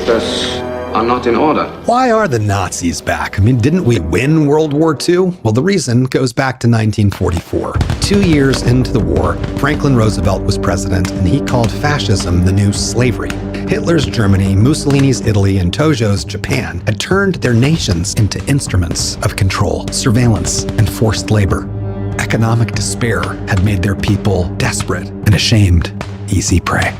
papers are not in order. Why are the Nazis back? I mean, didn't we win World War II? Well, the reason goes back to 1944. 2 years into the war, Franklin Roosevelt was president, and he called fascism the new slavery. Hitler's Germany, Mussolini's Italy, and Tojo's Japan had turned their nations into instruments of control, surveillance, and forced labor. Economic despair had made their people desperate and ashamed, easy prey.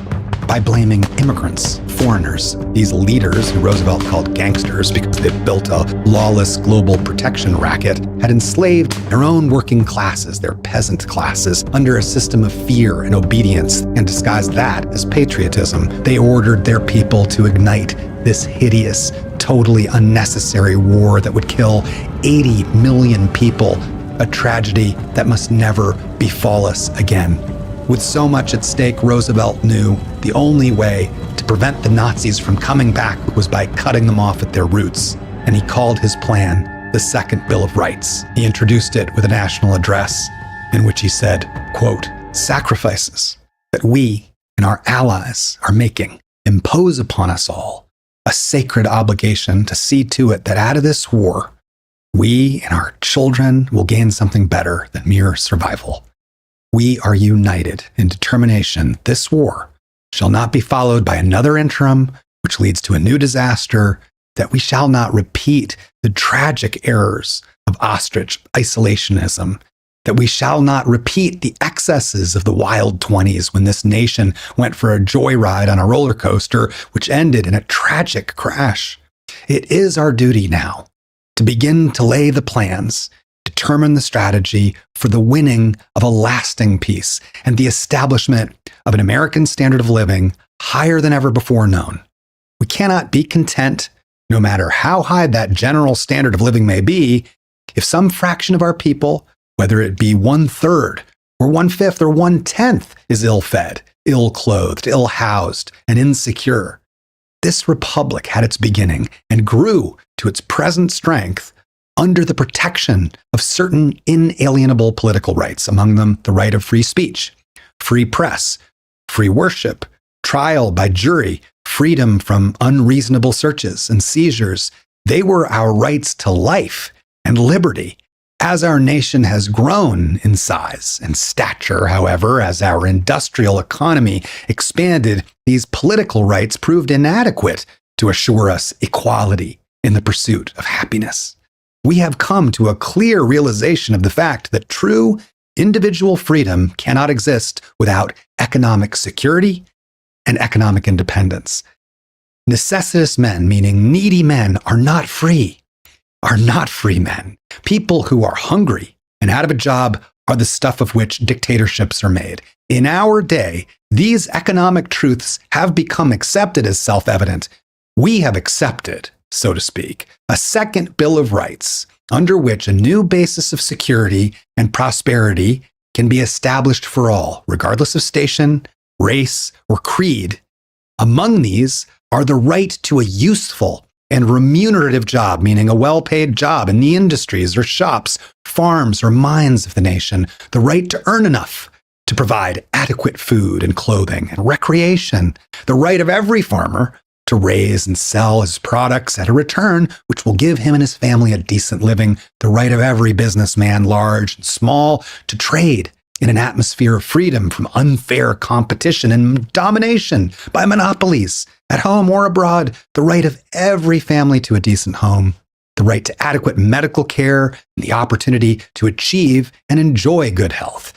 By blaming immigrants, foreigners, these leaders who Roosevelt called gangsters because they'd built a lawless global protection racket, had enslaved their own working classes, their peasant classes, under a system of fear and obedience, and disguised that as patriotism. They ordered their people to ignite this hideous, totally unnecessary war that would kill 80 million people, a tragedy that must never befall us again. With so much at stake, Roosevelt knew the only way to prevent the Nazis from coming back was by cutting them off at their roots, and he called his plan the Second Bill of Rights. He introduced it with a national address in which he said, quote, "Sacrifices that we and our allies are making impose upon us all a sacred obligation to see to it that out of this war, we and our children will gain something better than mere survival. We are united in determination this war shall not be followed by another interim, which leads to a new disaster, that we shall not repeat the tragic errors of ostrich isolationism, that we shall not repeat the excesses of the wild 20s when this nation went for a joyride on a roller coaster, which ended in a tragic crash. It is our duty now to begin to lay the plans, determine the strategy for the winning of a lasting peace and the establishment of an American standard of living higher than ever before known. We cannot be content, no matter how high that general standard of living may be, if some fraction of our people, whether it be 1/3 or 1/5 or 1/10, is ill-fed, ill-clothed, ill-housed, and insecure. This republic had its beginning and grew to its present strength under the protection of certain inalienable political rights, among them the right of free speech, free press, free worship, trial by jury, freedom from unreasonable searches and seizures. They were our rights to life and liberty. As our nation has grown in size and stature, however, as our industrial economy expanded, these political rights proved inadequate to assure us equality in the pursuit of happiness. We have come to a clear realization of the fact that true individual freedom cannot exist without economic security and economic independence. Necessitous men, meaning needy men, are not free men. People who are hungry and out of a job are the stuff of which dictatorships are made. In our day, these economic truths have become accepted as self-evident. We have accepted, so to speak, a second Bill of Rights under which a new basis of security and prosperity can be established for all, regardless of station, race, or creed. Among these are the right to a useful and remunerative job, meaning a well-paid job in the industries or shops, farms or mines of the nation, the right to earn enough to provide adequate food and clothing and recreation, the right of every farmer to raise and sell his products at a return which will give him and his family a decent living, the right of every businessman, large and small, to trade in an atmosphere of freedom from unfair competition and domination by monopolies, at home or abroad, the right of every family to a decent home, the right to adequate medical care and the opportunity to achieve and enjoy good health,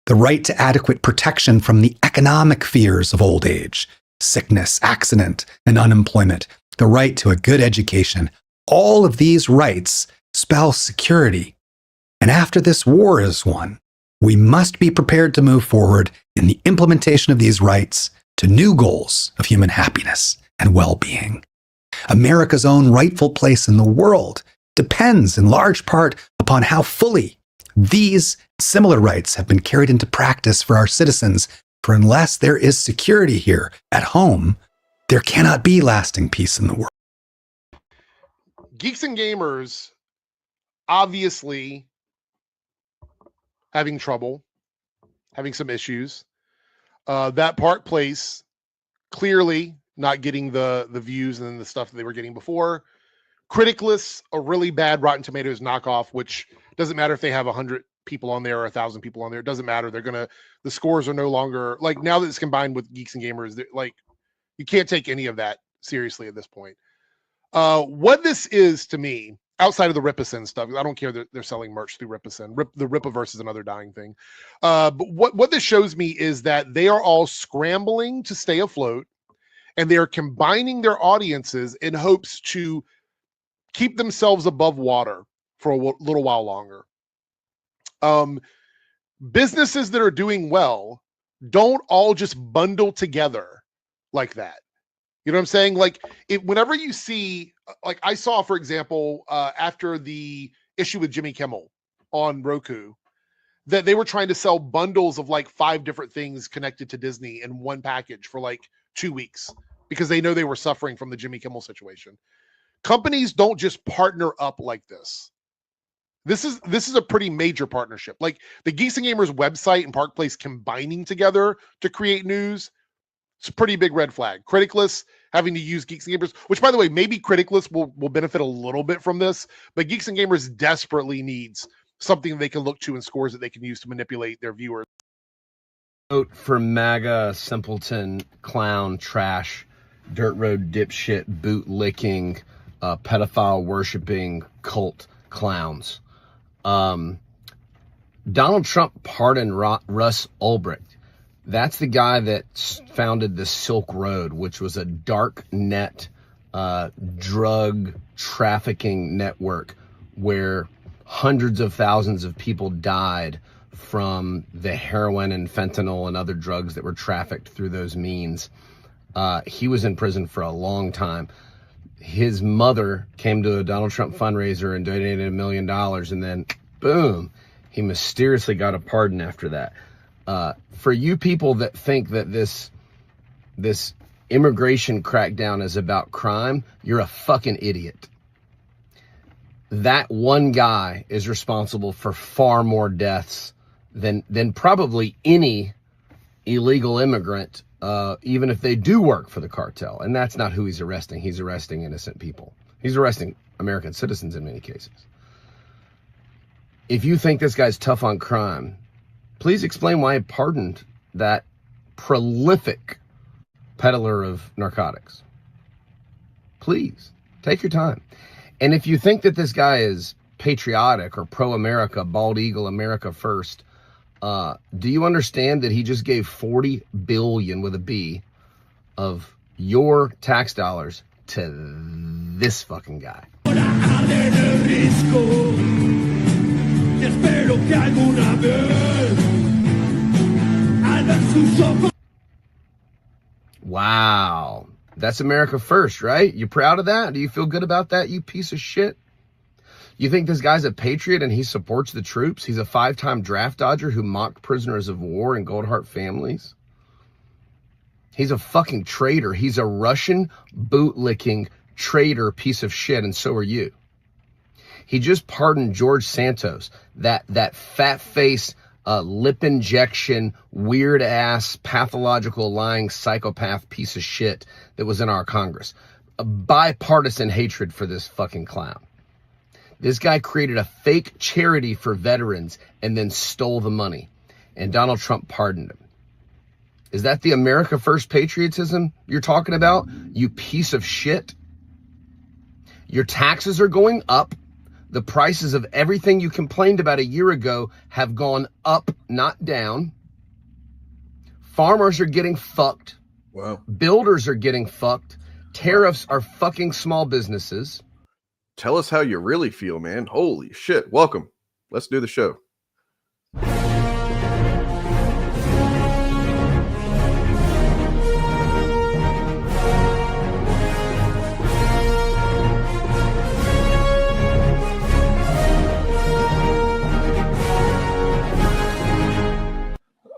the right to adequate protection from the economic fears of old age, sickness, accident, and unemployment, the right to a good education. All of these rights spell security. And after this war is won, we must be prepared to move forward in the implementation of these rights to new goals of human happiness and well-being. America's own rightful place in the world depends in large part upon how fully these similar rights have been carried into practice for our citizens. For unless there is security here at home, there cannot be lasting peace in the world. Geeks and gamers, obviously having trouble, having some issues. That Park Place clearly not getting the views and the stuff that they were getting before. Criticless, a really bad Rotten Tomatoes knockoff, which doesn't matter if they have 100 people on there or 1,000 people on there. It doesn't matter. The scores are no longer, like, now that it's combined with Geeks and Gamers, like, you can't take any of that seriously at this point. What this is to me, outside of the Ripicin stuff, I don't care that they're selling merch through Ripicin. The Ripiverse is another dying thing. But what this shows me is that they are all scrambling to stay afloat, and they are combining their audiences in hopes to keep themselves above water for a little while longer. Businesses that are doing well don't all just bundle together like that. You know what I'm saying? Like, whenever you see, like, I saw, for example, after the issue with Jimmy Kimmel on Roku, that they were trying to sell bundles of like 5 different things connected to Disney in one package for like 2 weeks because they know they were suffering from the Jimmy Kimmel situation. Companies don't just partner up like this. This is a pretty major partnership. Like, the Geeks and Gamers website and Park Place combining together to create news, it's a pretty big red flag. Criticless having to use Geeks and Gamers, which, by the way, maybe Criticless will benefit a little bit from this, but Geeks and Gamers desperately needs something they can look to and scores that they can use to manipulate their viewers. Vote for MAGA, simpleton, clown, trash, dirt road dipshit, boot licking, pedophile worshipping cult clowns. Donald Trump pardoned Russ Ulbricht. That's the guy that founded the Silk Road, which was a dark net drug trafficking network where hundreds of thousands of people died from the heroin and fentanyl and other drugs that were trafficked through those means. He was in prison for a long time. His mother came to a Donald Trump fundraiser and donated $1 million, and then boom, he mysteriously got a pardon after that. For you people that think that this immigration crackdown is about crime, you're a fucking idiot. That one guy is responsible for far more deaths than probably any illegal immigrant, even if they do work for the cartel. And that's not who he's arresting. He's arresting innocent people. He's arresting American citizens in many cases. If you think this guy's tough on crime, please explain why he pardoned that prolific peddler of narcotics. Please, take your time. And if you think that this guy is patriotic or pro-America, bald eagle, America first, do you understand that he just gave 40 billion with a B of your tax dollars to this fucking guy? Wow. That's America first, right? You proud of that? Do you feel good about that, you piece of shit? You think this guy's a patriot and he supports the troops? He's a 5-time draft dodger who mocked prisoners of war and Goldheart families? He's a fucking traitor. He's a Russian bootlicking traitor piece of shit, and so are you. He just pardoned George Santos, that fat face, lip injection, weird ass, pathological lying psychopath piece of shit that was in our Congress. A bipartisan hatred for this fucking clown. This guy created a fake charity for veterans and then stole the money. And Donald Trump pardoned him. Is that the America First patriotism you're talking about, you piece of shit? Your taxes are going up. The prices of everything you complained about a year ago have gone up, not down. Farmers are getting fucked. Wow. Builders are getting fucked. Tariffs are fucking small businesses. Tell us how you really feel, man. Holy shit. Welcome. Let's do the show.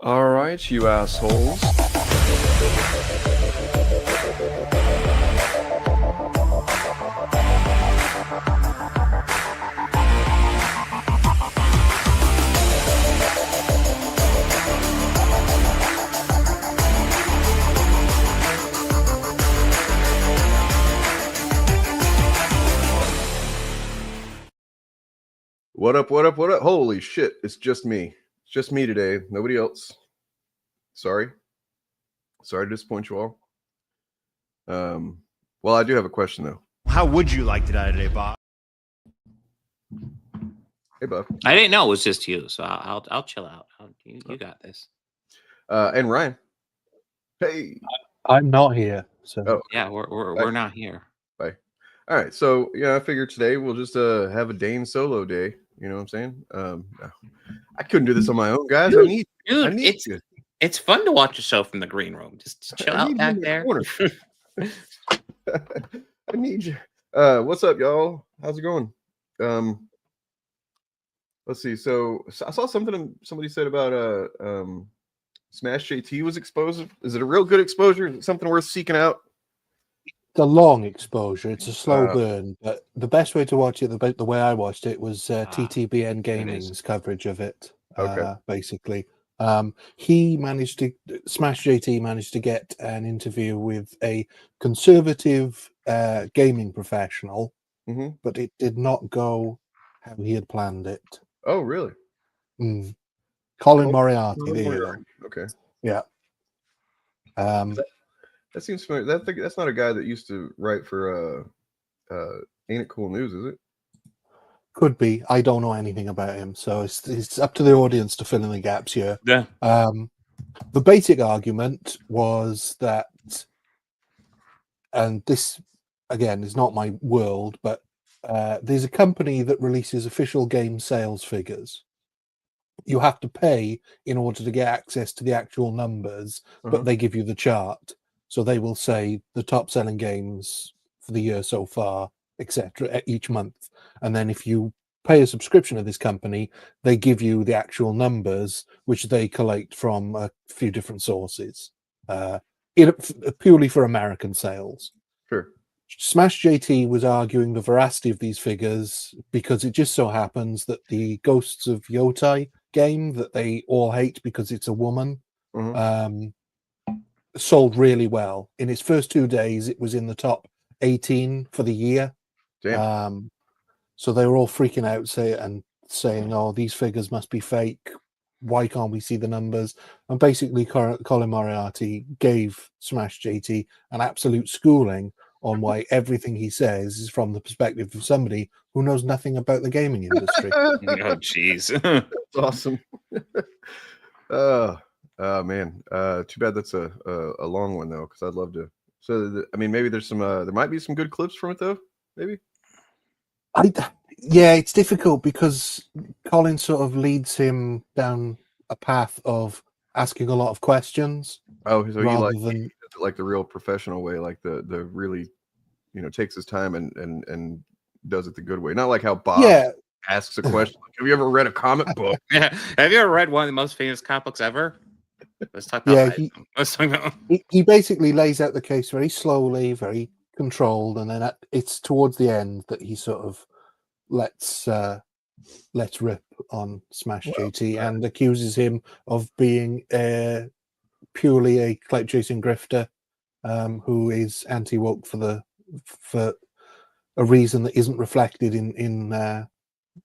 All right, you assholes. What up? What up? What up? Holy shit! It's just me. It's just me today. Nobody else. Sorry to disappoint you all. Well, I do have a question though. How would you like to die today, Bob? Hey, Bob. I didn't know it was just you, so I'll chill out. You got this. And Ryan. Hey. I'm not here, so Yeah, we're not here. Bye. All right, so I figured today we'll just have a Dane solo day. You know what I'm saying? No. I couldn't do this on my own, guys. I need you. It's fun to watch a show from the green room. Just chill out back there. I need you. What's up, y'all? How's it going? Let's see. So I saw something somebody said about Smash JT was exposed. Is it a real good exposure? Is it something worth seeking out? the long exposure. It's a slow burn, but the best way to watch it, the way I watched it, was TTBN Gaming's coverage of it. Basically, Smash JT managed to get an interview with a conservative gaming professional, but it did not go how he had planned it. Oh, really? Colin Moriarty. There you go. Okay. Yeah. That seems familiar. That's not a guy that used to write for Ain't It Cool News, is it? Could be. I don't know anything about him, so it's up to the audience to fill in the gaps here. Yeah. The basic argument was that, and this again is not my world, but there's a company that releases official game sales figures. You have to pay in order to get access to the actual numbers, but they give you the chart. So they will say the top selling games for the year so far, etc., each month. And then if you pay a subscription to this company, they give you the actual numbers, which they collate from a few different sources, purely for American sales. Sure. Smash JT was arguing the veracity of these figures because it just so happens that the Ghosts of Yotai game that they all hate because it's a woman sold really well. In its first 2 days, it was in the top 18 for the year. Damn. So they were all freaking out saying, oh, these figures must be fake. Why can't we see the numbers? And basically, Colin Moriarty gave Smash JT an absolute schooling on why everything he says is from the perspective of somebody who knows nothing about the gaming industry. Oh, jeez. That's awesome. Oh man, too bad that's a long one though, because I'd love to. So I mean, maybe there's some there might be some good clips from it though. Maybe. Yeah, it's difficult because Colin sort of leads him down a path of asking a lot of questions. Oh, so he like the real professional way, like the really, takes his time and does it the good way. Not like how Bob asks a question. Like, have you ever read a comic book? Have you ever read one of the most famous comic books ever? Let's talk about that. He basically lays out the case very slowly, very controlled, and then it's towards the end that he sort of lets rip on Smash JT and accuses him of being purely a clout chasing grifter who is anti-woke for a reason that isn't reflected in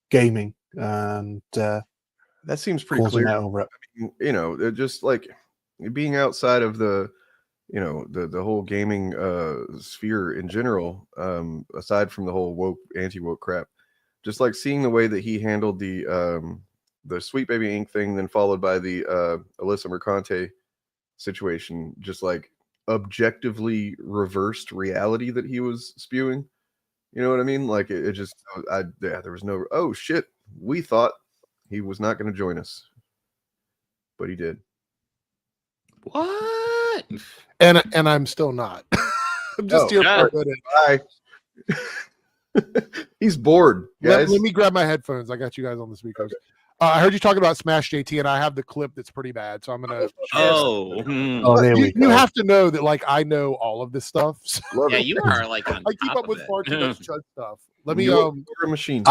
gaming, and that seems pretty clear. Over it. I mean, just like being outside of the the whole gaming sphere in general, aside from the whole woke anti-woke crap, just like seeing the way that he handled the Sweet Baby Inc. thing, then followed by the Alyssa Mercante situation, just like objectively reversed reality that he was spewing. You know what I mean? Like it just, there was no, oh shit, we thought he was not going to join us, but he did. What? And I'm still not. I'm just here for a minute. Bye. He's bored, guys. Let me grab my headphones. I got you guys on the speakers. I heard you talking about Smash JT, and I have the clip that's pretty bad, so I'm gonna. There we go. You have to know that, like, I know all of this stuff. So. Yeah, you are like. On I keep up with far too much Chud stuff. Let me. You're a machine.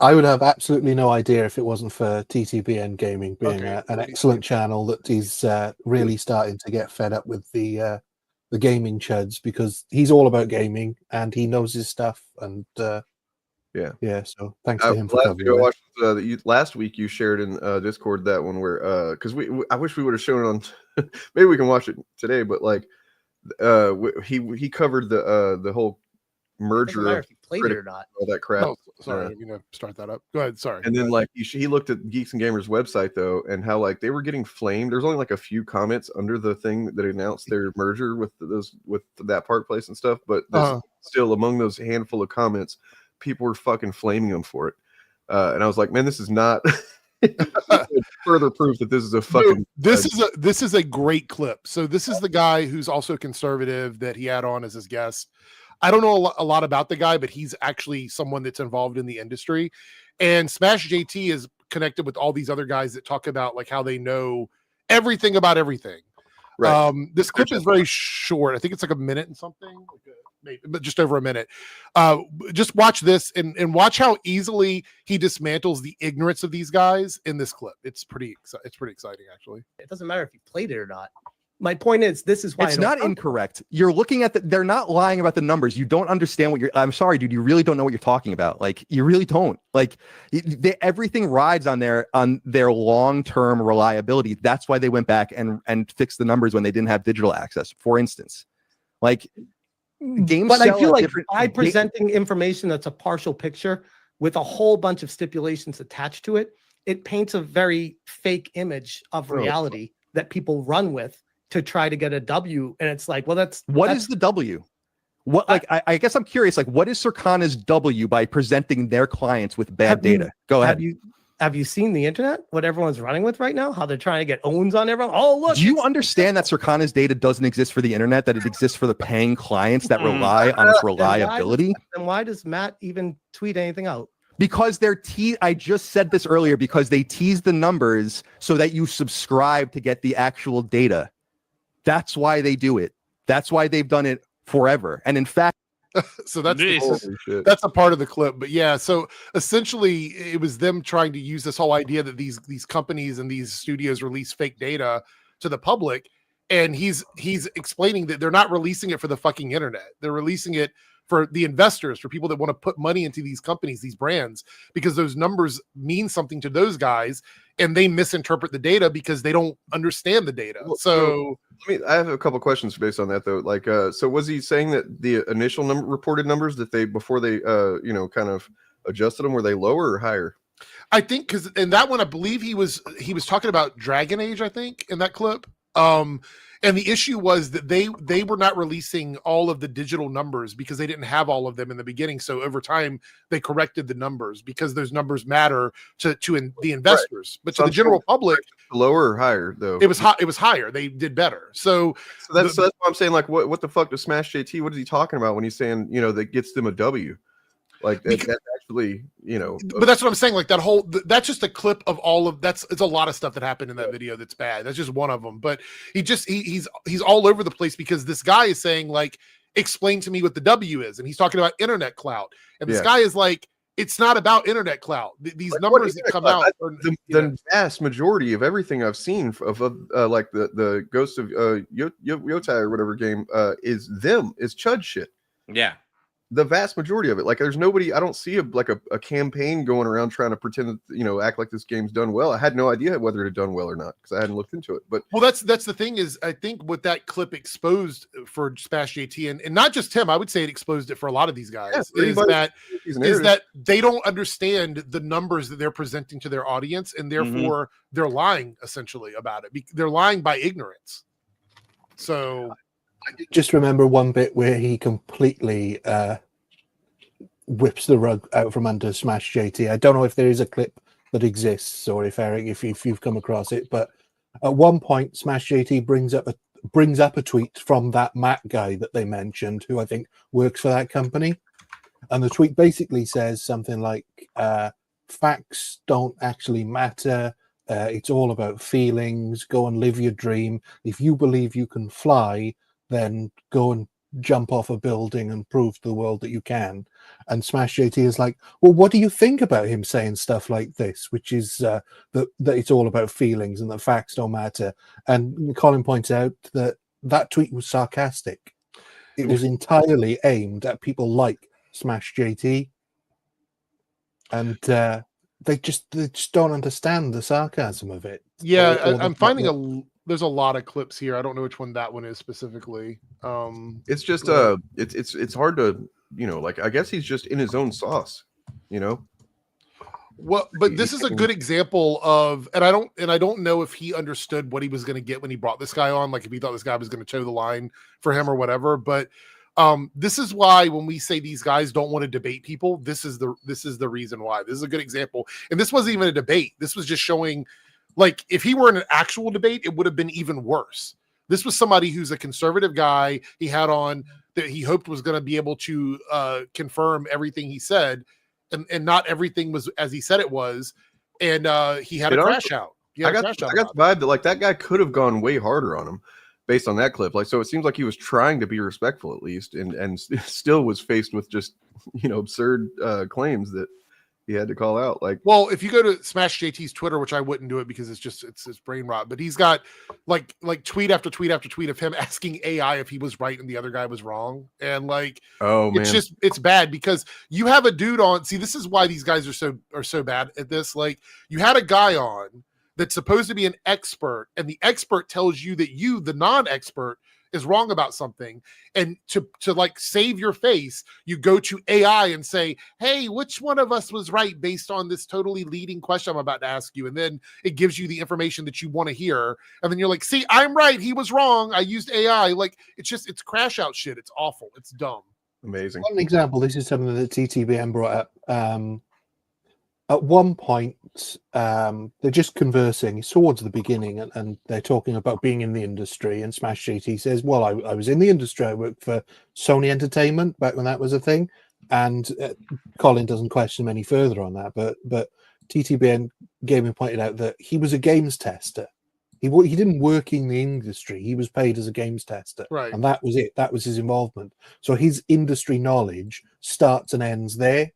I would have absolutely no idea if it wasn't for TTBN Gaming being an excellent channel that is really starting to get fed up with the gaming chuds, because he's all about gaming and he knows his stuff, and Yeah. So thanks to him for last covering video I it. watched last week you shared in Discord that one where because I wish we would have shown it on maybe we can watch it today, but like he covered the whole merger of if you played it or not. all that crap. Oh, sorry, I didn't mean to start that up. Go ahead. Sorry. And then like he looked at Geeks and Gamers website though, and how like they were getting flamed. There's only like a few comments under the thing that announced their merger with that Park Place and stuff, but still among those handful of comments, people were fucking flaming them for it. And I was like, man, this is not further proof that this is a fucking. No, this is a great clip. So this is the guy who's also conservative that he had on as his guest. I don't know a lot about the guy, but he's actually someone that's involved in the industry. And Smash JT is connected with all these other guys that talk about like how they know everything about everything. Right. This clip is very short. I think it's like a minute and something, maybe, but just over a minute. Just watch this and watch how easily he dismantles the ignorance of these guys in this clip. It's pretty exciting, actually. It doesn't matter if you played it or not. My point is, this is why it's not incorrect. You're looking at they're not lying about the numbers. You don't understand what I'm sorry, dude. You really don't know what you're talking about. Like, you really don't. Like, everything rides on their long-term reliability. That's why they went back and fixed the numbers when they didn't have digital access, for instance. Like, games. But I feel like by presenting information that's a partial picture with a whole bunch of stipulations attached to it, it paints a very fake image of reality that people run with to try to get a W. And it's like, well, that's the W? What, like, I guess I'm curious, like, what is Circana's W by presenting their clients with bad data? Go ahead. Have you seen the internet? What everyone's running with right now? How they're trying to get owns on everyone? Oh, look. Do you understand that Circana's data doesn't exist for the internet, that it exists for the paying clients that rely on its reliability? Then why does Matt even tweet anything out? Because I just said this earlier, because they tease the numbers so that you subscribe to get the actual data. That's why they do it. That's why they've done it forever. And in fact, so that's a part of the clip. But yeah, so essentially it was them trying to use this whole idea that these companies and these studios release fake data to the public. And he's explaining that they're not releasing it for the fucking internet. They're releasing it for the investors, for people that want to put money into these companies, these brands, because those numbers mean something to those guys, and they misinterpret the data because they don't understand the data. I have a couple of questions based on that though. Like, so was he saying that the initial reported numbers that before they kind of adjusted them, were they lower or higher? I think because in that one, I believe he was talking about Dragon Age, I think, in that clip. And the issue was that they were not releasing all of the digital numbers because they didn't have all of them in the beginning. So over time, they corrected the numbers because those numbers matter to the investors, but to the general public, lower or higher though. It was high. It was higher. They did better. So that's what I'm saying. Like, what the fuck does Smash JT? What is he talking about when he's saying that gets them a W? Like that's actually, but that's what I'm saying. Like that's just a clip of all of it's a lot of stuff that happened in that video that's bad. That's just one of them. But he's all over the place because this guy is saying like, explain to me what the W is, and he's talking about internet clout, and this guy is like, it's not about internet clout. These numbers that come out, the vast majority of everything I've seen of like the Ghost of Yotai or whatever game is Chud shit. Yeah. The vast majority of it, like, there's nobody. I don't see a campaign going around trying to pretend that act like this game's done well. I had no idea whether it had done well or not because I hadn't looked into it. But that's the thing is, I think what that clip exposed for Smash JT and not just him, I would say it exposed it for a lot of these guys is that they don't understand the numbers that they're presenting to their audience, and therefore they're lying essentially about it. They're lying by ignorance. So. I just remember one bit where he completely whips the rug out from under Smash JT. I don't know if there is a clip that exists or if Eric, if you've come across it, but at one point Smash JT brings up a tweet from that Matt guy that they mentioned, who I think works for that company, and the tweet basically says something like, "Facts don't actually matter. It's all about feelings. Go and live your dream. If you believe you can fly, then go and jump off a building and prove to the world that you can." And Smash JT is like, well, what do you think about him saying stuff like this, which is that it's all about feelings and that facts don't matter? And Colin points out that tweet was sarcastic. It was entirely aimed at people like Smash JT. and they just don't understand the sarcasm of it. Yeah, or I'm finding there's a lot of clips here. I don't know which one that one is specifically. It's just it's hard to, you know, like, I guess he's just in his own sauce, you know. Well, but this is a good example of, and I don't know if he understood what he was going to get when he brought this guy on, like if he thought this guy was going to toe the line for him or whatever. But this is why when we say these guys don't want to debate people, this is the reason why. This is a good example. And this wasn't even a debate. This was just showing, like, if he were in an actual debate, it would have been even worse. This was somebody who's a conservative guy he had on that he hoped was going to be able to confirm everything he said, and not everything was as he said it was, and he had a crash out. I got the vibe that, like, that guy could have gone way harder on him based on that clip. Like, so it seems like he was trying to be respectful at least, and still was faced with just, you know, absurd claims that he had to call out. Like, well, if you go to Smash JT's Twitter, which I wouldn't do it because it's brain rot, but he's got like tweet after tweet after tweet of him asking AI if he was right and the other guy was wrong. And like, oh man, it's bad because you have a dude on. See, this is why these guys are so bad at this. Like, you had a guy on that's supposed to be an expert, and the expert tells you that you, the non-expert, is wrong about something, and to like save your face, you go to AI and say, hey, which one of us was right based on this totally leading question I'm about to ask you, and then it gives you the information that you want to hear, and then you're like, see, I'm right, he was wrong, I used AI. Like, it's crash out shit. It's awful, it's dumb. Amazing. One example, this is something that TTBN brought up. At one point, they're just conversing. It's towards the beginning, and they're talking about being in the industry. And Smash GT says, well, I was in the industry. I worked for Sony Entertainment back when that was a thing. And Colin doesn't question him any further on that. But TTBN Gaming pointed out that he was a games tester. He didn't work in the industry. He was paid as a games tester. Right. And that was it. That was his involvement. So his industry knowledge starts and ends there.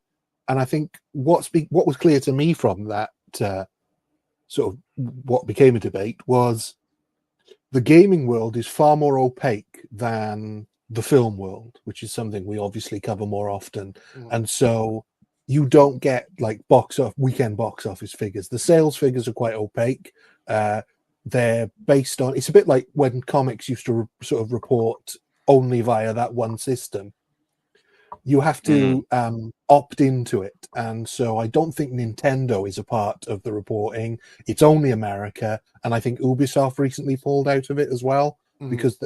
And I think what was clear to me from that sort of what became a debate was the gaming world is far more opaque than the film world, which is something we obviously cover more often. And so you don't get like weekend box office figures. The sales figures are quite opaque. They're based on, it's a bit like when comics used to sort of report only via that one system. You have to opt into it. And so I don't think Nintendo is a part of the reporting. It's only America. And I think Ubisoft recently pulled out of it as well, because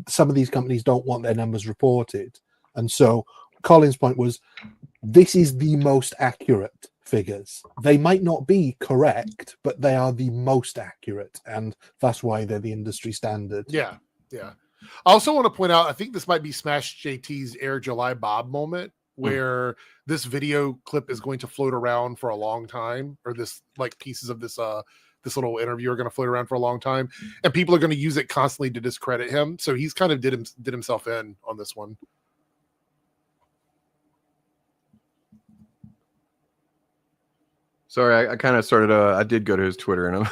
some of these companies don't want their numbers reported. And so Colin's point was, this is the most accurate figures. They might not be correct, but they are the most accurate. And that's why they're the industry standard. Yeah, yeah. I also want to point out, I think this might be Smash JT's Air July Bob moment, where this video clip is going to float around for a long time, or this like pieces of this little interview are going to float around for a long time, and people are going to use it constantly to discredit him. So he's kind of did himself in on this one. Sorry, I kind of started. I did go to his Twitter, and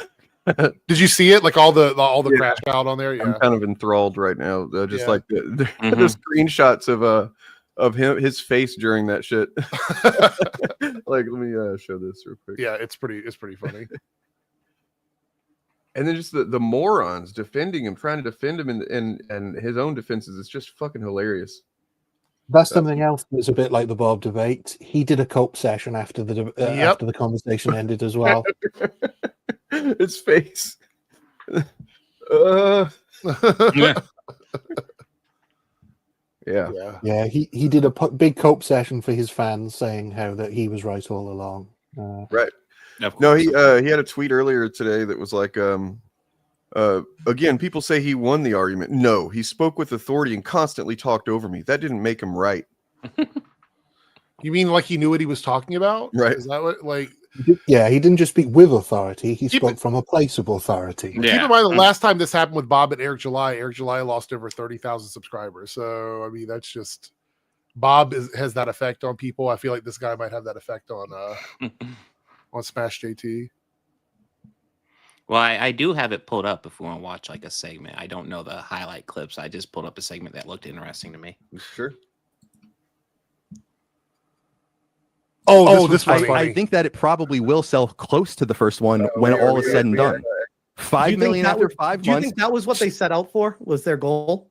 did you see it? Like all the crash out on there? Yeah, I'm kind of enthralled right now. Just like the screenshots of his face during that shit. Like, let me show this real quick. Yeah, it's pretty funny. And then just the morons defending him, trying to defend him and his own defenses. It's just fucking hilarious. That's something else that's a bit like the Bob debate. He did a cope session after the conversation ended as well. His face. Yeah. He did a big cope session for his fans, saying how that he was right all along. Right. No, he had a tweet earlier today that was like, again, people say he won the argument. No, he spoke with authority and constantly talked over me. That didn't make him right. You mean like he knew what he was talking about? Right. Is that what, like? Yeah, he didn't just speak with authority. He spoke from a place of authority. Yeah. Keep in mind, the last time this happened with Bob and Eric July lost over 30,000 subscribers. So, I mean, that's just, Bob has that effect on people. I feel like this guy might have that effect on Smash JT. Well, I do have it pulled up if we want to watch like a segment. I don't know the highlight clips. I just pulled up a segment that looked interesting to me. Sure. Oh, this was funny. I think that it probably will sell close to the first one when all is said and done. 5 million after 5 months. Do you think that was what they set out for? Was their goal?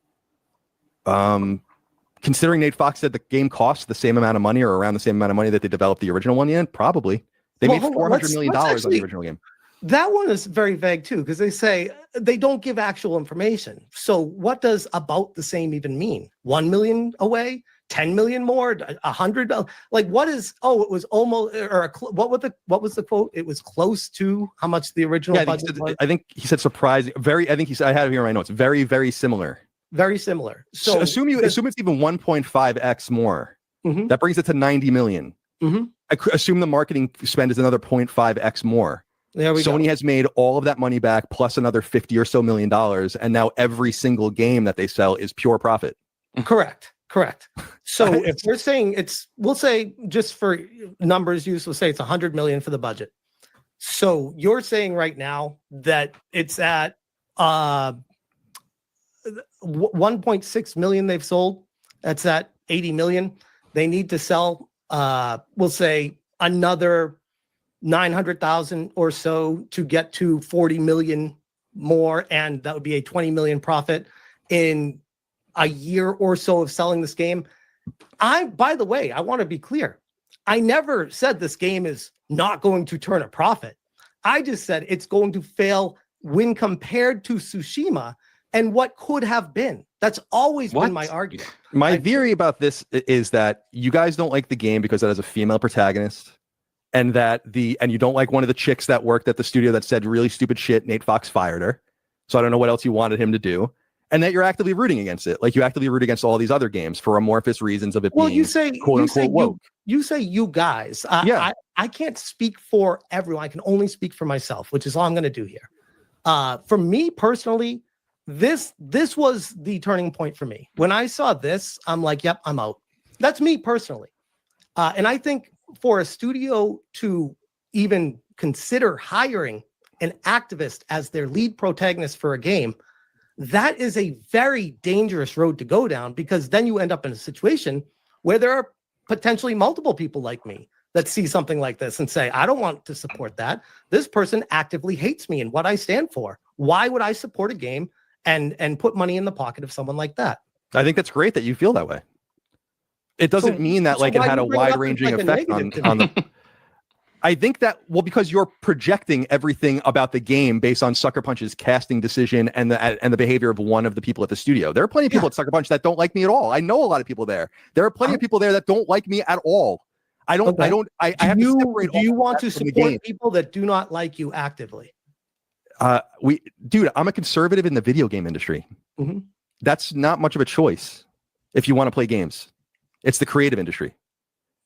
Considering Nate Fox said the game cost the same amount of money or around the same amount of money that they developed the original one in, probably. They made $400 million on the original game. That one is very vague too, because they say they don't give actual information. So what does about the same even mean? 1 million away? 10 million more? 100? Like what is? Oh, it was almost. Or what was the quote? It was close to how much the original budget was. I think he said surprising. I think he said. I had it here in my notes. Very, very similar. Very similar. So assume it's even 1.5x more. That brings it to 90 million. I assume the marketing spend is another 0.5x more. There we go. Sony has made all of that money back plus another $50 or so million, and now every single game that they sell is pure profit. Correct. So if we're saying we'll say just for numbers use, we'll say it's 100 million for the budget. So you're saying right now that it's at 1.6 million they've sold. That's at 80 million. They need to sell, we'll say another 900,000 or so to get to 40 million more, and that would be a 20 million profit in a year or so of selling this game. By the way, I want to be clear. I never said this game is not going to turn a profit. I just said it's going to fail when compared to Tsushima and what could have been. That's always been my argument. My theory about this is that you guys don't like the game because it has a female protagonist. And you don't like one of the chicks that worked at the studio that said really stupid shit. Nate Fox fired her. So I don't know what else you wanted him to do. And that you're actively rooting against it. Like you actively root against all these other games for amorphous reasons of it being quote unquote woke. You say you guys. Yeah. I can't speak for everyone. I can only speak for myself, which is all I'm going to do here. For me personally, this was the turning point for me. When I saw this, I'm like, yep, I'm out. That's me personally. And I think for a studio to even consider hiring an activist as their lead protagonist for a game, that is a very dangerous road to go down, because then you end up in a situation where there are potentially multiple people like me that see something like this and say, I don't want to support that. This person actively hates me and what I stand for. Why would I support a game and put money in the pocket of someone like that? I think that's great that you feel that way. It doesn't mean that it had a wide-ranging effect on the. I think that, well, because you're projecting everything about the game based on Sucker Punch's casting decision and the behavior of one of the people at the studio. There are plenty of people at Sucker Punch that don't like me at all. I know a lot of people there. There are plenty of people there that don't like me at all. I have to separate. Do you want to support people that do not like you actively? Dude, I'm a conservative in the video game industry. That's not much of a choice if you want to play games. It's the creative industry.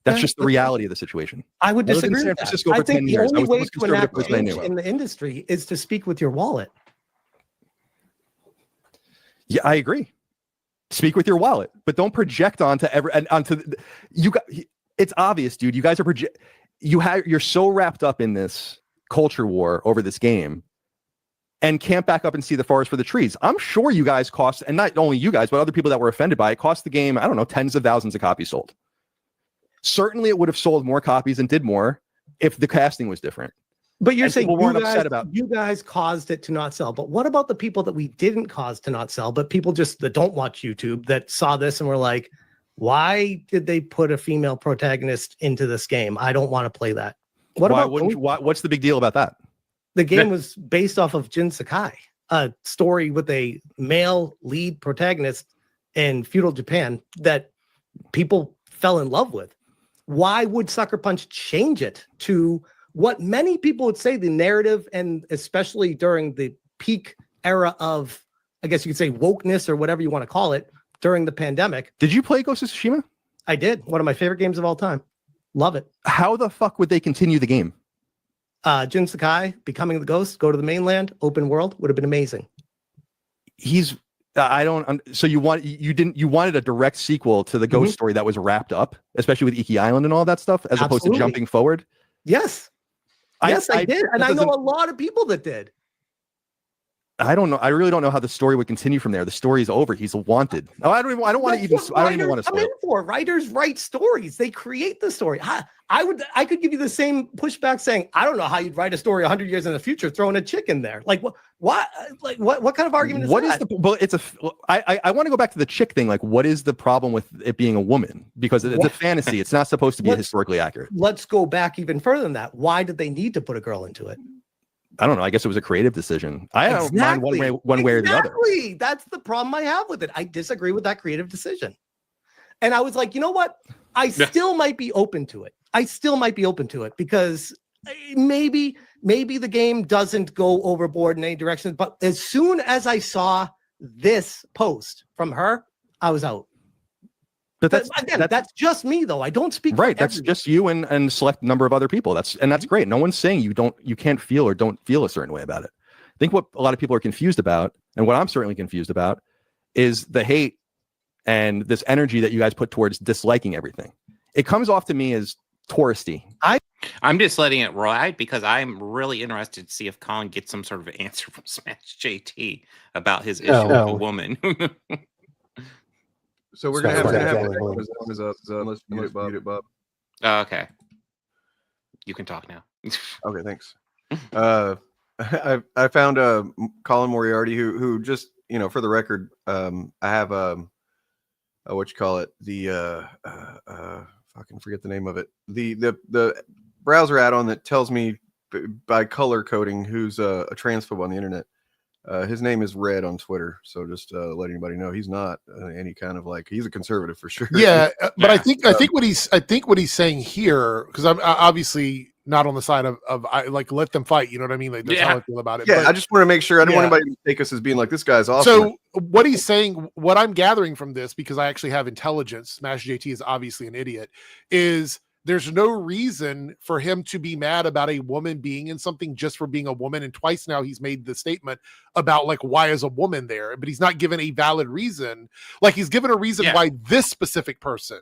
That's just the reality of the situation. I would disagree with San Francisco that. for 10 years. The only way to enact change in the industry is to speak with your wallet. Yeah, I agree. Speak with your wallet, but don't project onto it's obvious, dude. You guys are you're so wrapped up in this culture war over this game and can't back up and see the forest for the trees. I'm sure you guys cost, and not only you guys, but other people that were offended by it, cost the game, I don't know, tens of thousands of copies sold. Certainly it would have sold more copies and did more if the casting was different. But you're saying you guys caused it to not sell. But what about the people that we didn't cause to not sell, but people just that don't watch YouTube that saw this and were like, why did they put a female protagonist into this game? I don't want to play that. What's the big deal about that? The game was based off of Jin Sakai, a story with a male lead protagonist in feudal Japan that people fell in love with. Why would Sucker Punch change it to what many people would say the narrative, and especially during the peak era of, I guess you could say, wokeness or whatever you want to call it, during the pandemic? Did you play Ghost of Tsushima? I did. One of my favorite games of all time. Love it. How the fuck would they continue the game? Jin Sakai becoming the ghost, go to the mainland, open world, would have been amazing. So you wanted a direct sequel to the ghost story that was wrapped up, especially with Iki Island and all that stuff, as opposed to jumping forward? Yes. I did. And I know a lot of people that did. I don't know. I really don't know how the story would continue from there. The story is over. He's wanted. Oh, I don't even want to even spoil it. Writers write stories. They create the story. I could give you the same pushback saying, I don't know how you'd write a story 100 years in the future throwing a chick in there. Like what kind of argument is that? I want to go back to the chick thing. Like, what is the problem with it being a woman? Because it's a fantasy. It's not supposed to be historically accurate. Let's go back even further than that. Why did they need to put a girl into it? I don't know. I guess it was a creative decision. I don't mind one way or the other. That's the problem I have with it. I disagree with that creative decision. And I was like, you know what? I still might be open to it. Because maybe the game doesn't go overboard in any direction. But as soon as I saw this post from her, I was out. But that's just me, though. I don't speak right. That's just you and select number of other people. That's great. No one's saying you can't feel or don't feel a certain way about it. I think what a lot of people are confused about, and what I'm certainly confused about, is the hate and this energy that you guys put towards disliking everything. It comes off to me as touristy. I'm just letting it ride because I'm really interested to see if Colin gets some sort of answer from Smash JT about his issue with a woman. So we're gonna have unless you mute it, Bob. Oh, okay. You can talk now. Okay, thanks. I found Colin Moriarty, who just, you know, for the record, I have what you call it, the fucking forget the name of it, the browser add-on that tells me by color coding who's a transphobe on the internet. His name is Red on Twitter, so just let anybody know he's not any kind of like, he's a conservative for sure. Yeah, but I think what he's saying here, because I'm obviously not on the side of I like let them fight. You know what I mean? Like that's how I feel about it. Yeah, but I just want to make sure I don't want anybody to take us as being like this guy's awesome. So what he's saying, what I'm gathering from this, because I actually have intelligence, Smash JT is obviously an idiot, is there's no reason for him to be mad about a woman being in something just for being a woman. And twice now he's made the statement about like, why is a woman there? But he's not given a valid reason. Like he's given a reason why this specific person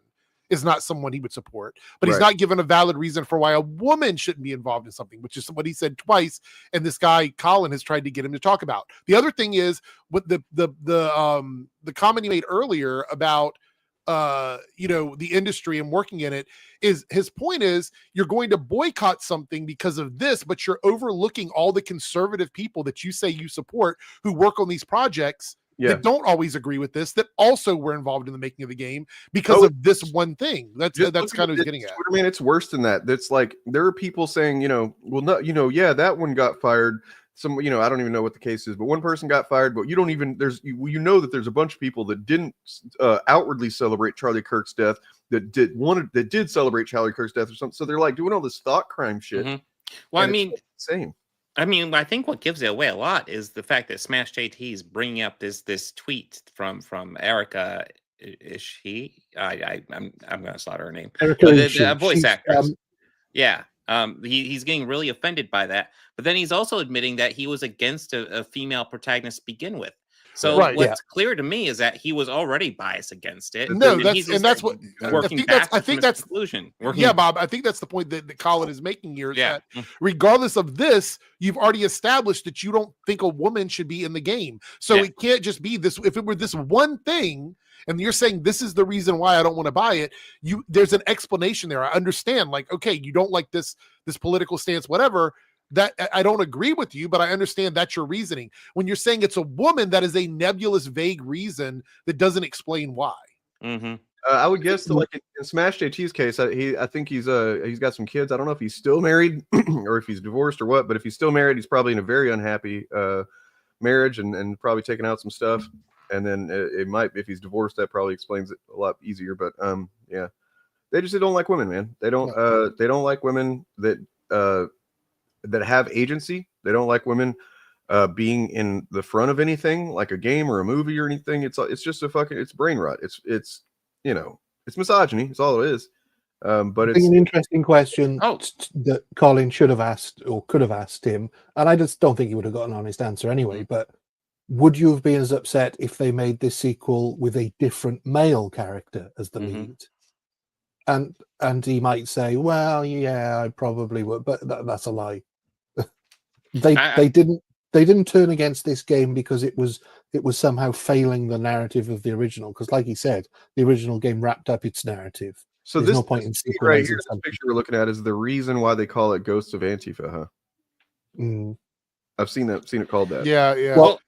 is not someone he would support, but he's not given a valid reason for why a woman shouldn't be involved in something, which is what he said twice. And this guy, Colin, has tried to get him to talk about. The other thing is with the comment he made earlier about, you know, the industry and working in it, is his point is you're going to boycott something because of this, but you're overlooking all the conservative people that you say you support who work on these projects that don't always agree with this, that also were involved in the making of the game because of this one thing. That's kind of what he's getting at. I mean, it's worse than that. That's like, there are people saying, you know, well, no, you know, yeah, that one got fired. Some, you know, I don't even know what the case is, but one person got fired, but you don't even, you know that there's a bunch of people that didn't outwardly celebrate Charlie Kirk's death, that did celebrate Charlie Kirk's death or something. So they're like doing all this thought crime shit. Mm-hmm. Well, I mean, same. I mean, I think what gives it away a lot is the fact that Smash JT is bringing up this tweet from Erica. Is she? I'm going to slaughter her name. Erica, the voice actress. He's getting really offended by that, but then he's also admitting that he was against a female protagonist to begin with. So what's clear to me is that he was already biased against it. No, that's what working back. I think that's conclusion. Yeah, Bob. I think that's the point that Colin is making here. Is that regardless of this, you've already established that you don't think a woman should be in the game. So it can't just be this. If it were this one thing, and you're saying this is the reason why I don't want to buy it, there's an explanation there. I understand. Like, okay, you don't like this political stance, whatever. That I don't agree with you, but I understand that's your reasoning. When you're saying it's a woman, that is a nebulous, vague reason that doesn't explain why. Mm-hmm. I would guess that, like in Smash JT's case, I think he's got some kids. I don't know if he's still married or if he's divorced or what, but if he's still married, he's probably in a very unhappy marriage and probably taking out some stuff. And then it might, if he's divorced, that probably explains it a lot easier. But yeah, they just don't like women, man. They don't like women that have agency. They don't like women being in the front of anything, like a game or a movie or anything. It's just it's brain rot. It's you know, it's misogyny. It's all it is. But it's an interesting question that Colin should have asked or could have asked him, and I just don't think he would have got an honest answer anyway. But would you have been as upset if they made this sequel with a different male character as the lead? And he might say, well, yeah, I probably would, but that's a lie. They didn't they didn't turn against this game because it was somehow failing the narrative of the original. Because, like he said, the original game wrapped up its narrative. So there's this, no point in this right here, this picture we're looking at is the reason why they call it Ghosts of Antifa, huh? Mm. I've seen it called that. Yeah, yeah. Well,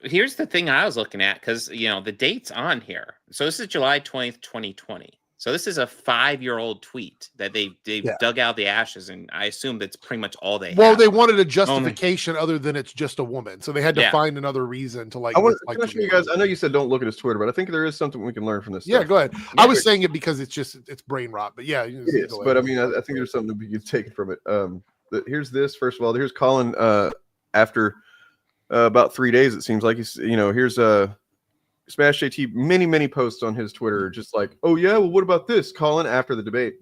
here's the thing I was looking at, because the date's on here. So this is July 20th, 2020. So this is a 5-year-old tweet that they dug out the ashes, and I assume that's pretty much all they. Well, they wanted a justification other than it's just a woman, so they had to find another reason to like. Can I show you guys? I know you said don't look at his Twitter, but I think there is something we can learn from this. Yeah, stuff. go ahead. I was saying it because it's brain rot, but yeah, it is. But I mean, I think there's something to be taken from it. Here's this. First of all, here's Colin. After about 3 days, it seems like he's. Here's Smash JT, many posts on his Twitter, just like, oh yeah, well, what about this, Colin? After the debate,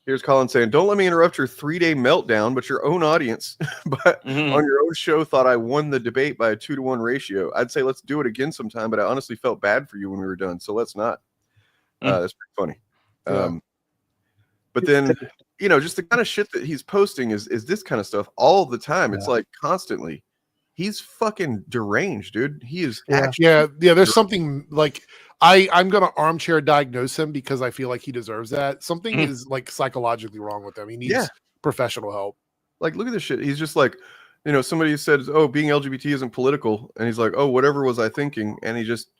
here's Colin saying, "Don't let me interrupt your 3-day meltdown, but your own audience, but on your own show, thought I won the debate by a 2-to-1 ratio. I'd say let's do it again sometime, but I honestly felt bad for you when we were done, so let's not." That's pretty funny. But then, just the kind of shit that he's posting is this kind of stuff all the time. It's like constantly. He's fucking deranged, dude. He is actually there's something like I'm gonna armchair diagnose him because I feel like he deserves that. Something is like psychologically wrong with him. He needs professional help. Like, look at this shit. He's just like, somebody said, "Oh, being LGBT isn't political," and he's like, "Oh, whatever was I thinking?" And he just,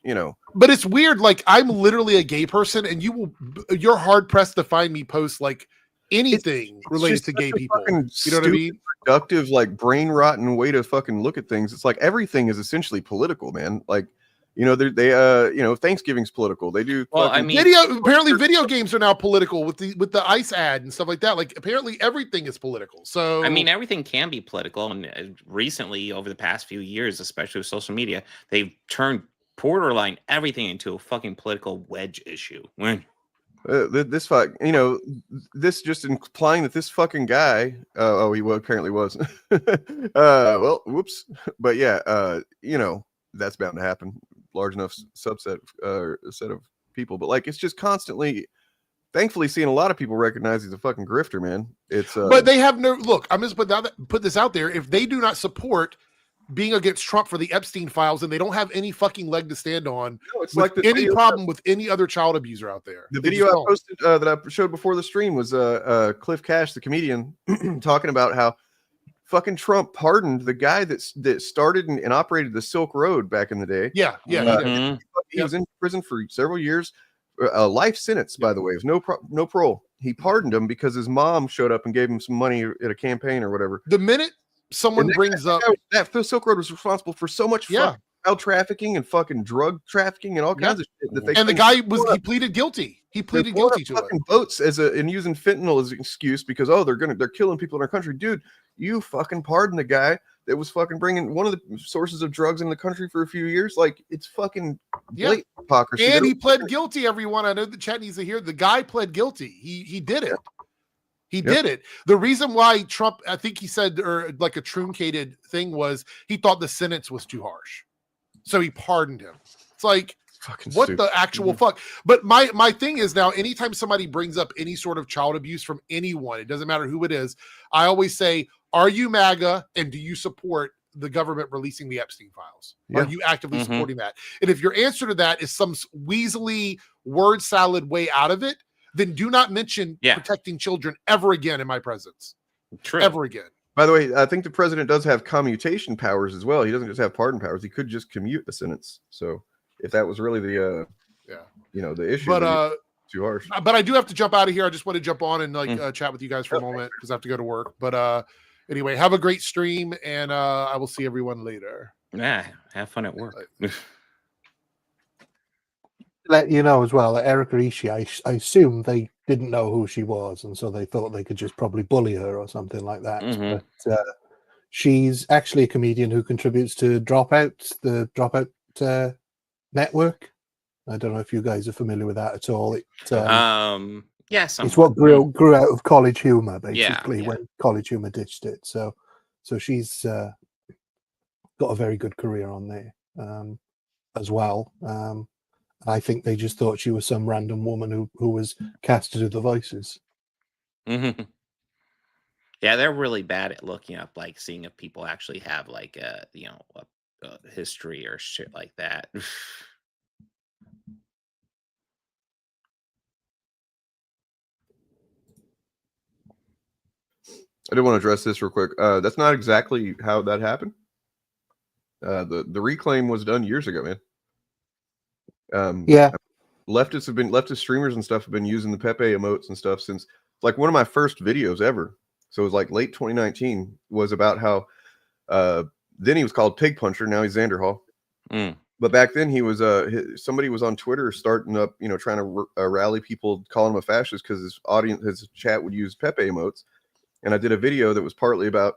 But it's weird. Like, I'm literally a gay person, and you're hard pressed to find me post like anything related to gay people. You know what I mean? Productive, like brain rotten way to fucking look at things. It's like everything is essentially political, man. Like, Thanksgiving's political. They do. Well, I mean, apparently video games are now political with the ICE ad and stuff like that. Like, apparently everything is political. So I mean, everything can be political. And recently, over the past few years, especially with social media, they've turned borderline everything into a fucking political wedge issue. This this just implying that this fucking guy, apparently was. Well, whoops. But yeah, that's bound to happen. Large enough subset, set of people. But like, it's just constantly, thankfully, seeing a lot of people recognize he's a fucking grifter, man. It's but they have no look. I'm just put this out there. If they do not support being against Trump for the Epstein files, and they don't have any fucking leg to stand on, it's with like any problem with any other child abuser out there. The video I posted that I showed before the stream was Cliff Cash, the comedian, talking about how fucking Trump pardoned the guy that started and operated the Silk Road back in the day. Yeah. He was in prison for several years, a life sentence, by the way, with no parole. He pardoned him because his mom showed up and gave him some money at a campaign or whatever. The minute someone brings up that the Silk Road was responsible for so much child trafficking and fucking drug trafficking and all kinds of shit. The guy he pleaded guilty. He pleaded guilty to fucking boats and using fentanyl as an excuse because they're killing people in our country, dude. You fucking pardon the guy that was fucking bringing one of the sources of drugs in the country for a few years. Like, it's fucking blatant hypocrisy. And he pled guilty. Everyone, I know the chat needs to hear. The guy pled guilty. He did it. He did it. The reason why Trump, I think he said, or like a truncated thing, was he thought the sentence was too harsh. So he pardoned him. It's like, fucking what stupid. the actual fuck? But my thing is now, anytime somebody brings up any sort of child abuse from anyone, it doesn't matter who it is, I always say, are you MAGA and do you support the government releasing the Epstein files? Are you actively supporting that? And if your answer to that is some weaselly word salad way out of it, then do not mention protecting children ever again in my presence. True. Ever again. By the way, I think the president does have commutation powers as well. He doesn't just have pardon powers. He could just commute a sentence. So if that was really the the issue, but too harsh. But I do have to jump out of here. I just want to jump on and chat with you guys for a moment because I have to go to work. But anyway, have a great stream, and I will see everyone later. Yeah, have fun at work. Let you know as well that Erica Ishii, I assume they didn't know who she was, and so they thought they could just probably bully her or something like that. But she's actually a comedian who contributes to the Dropout network. I don't know if you guys are familiar with that at all. Yes, it's what grew out of College Humor, basically, when College Humor ditched it. So she's got a very good career on there as well. I think they just thought she was some random woman who was cast to do the voices. Yeah, they're really bad at looking up, like, seeing if people actually have, like, a history or shit like that. I did want to address this real quick. That's not exactly how that happened. The reclaim was done years ago, man. Yeah. Leftist streamers and stuff have been using the Pepe emotes and stuff since, like, one of my first videos ever. So it was like late 2019 was about how then he was called Pig Puncher. Now he's Xanderhall. But back then he was somebody was on Twitter starting up, trying to rally people, calling him a fascist because his chat would use Pepe emotes. And I did a video that was partly about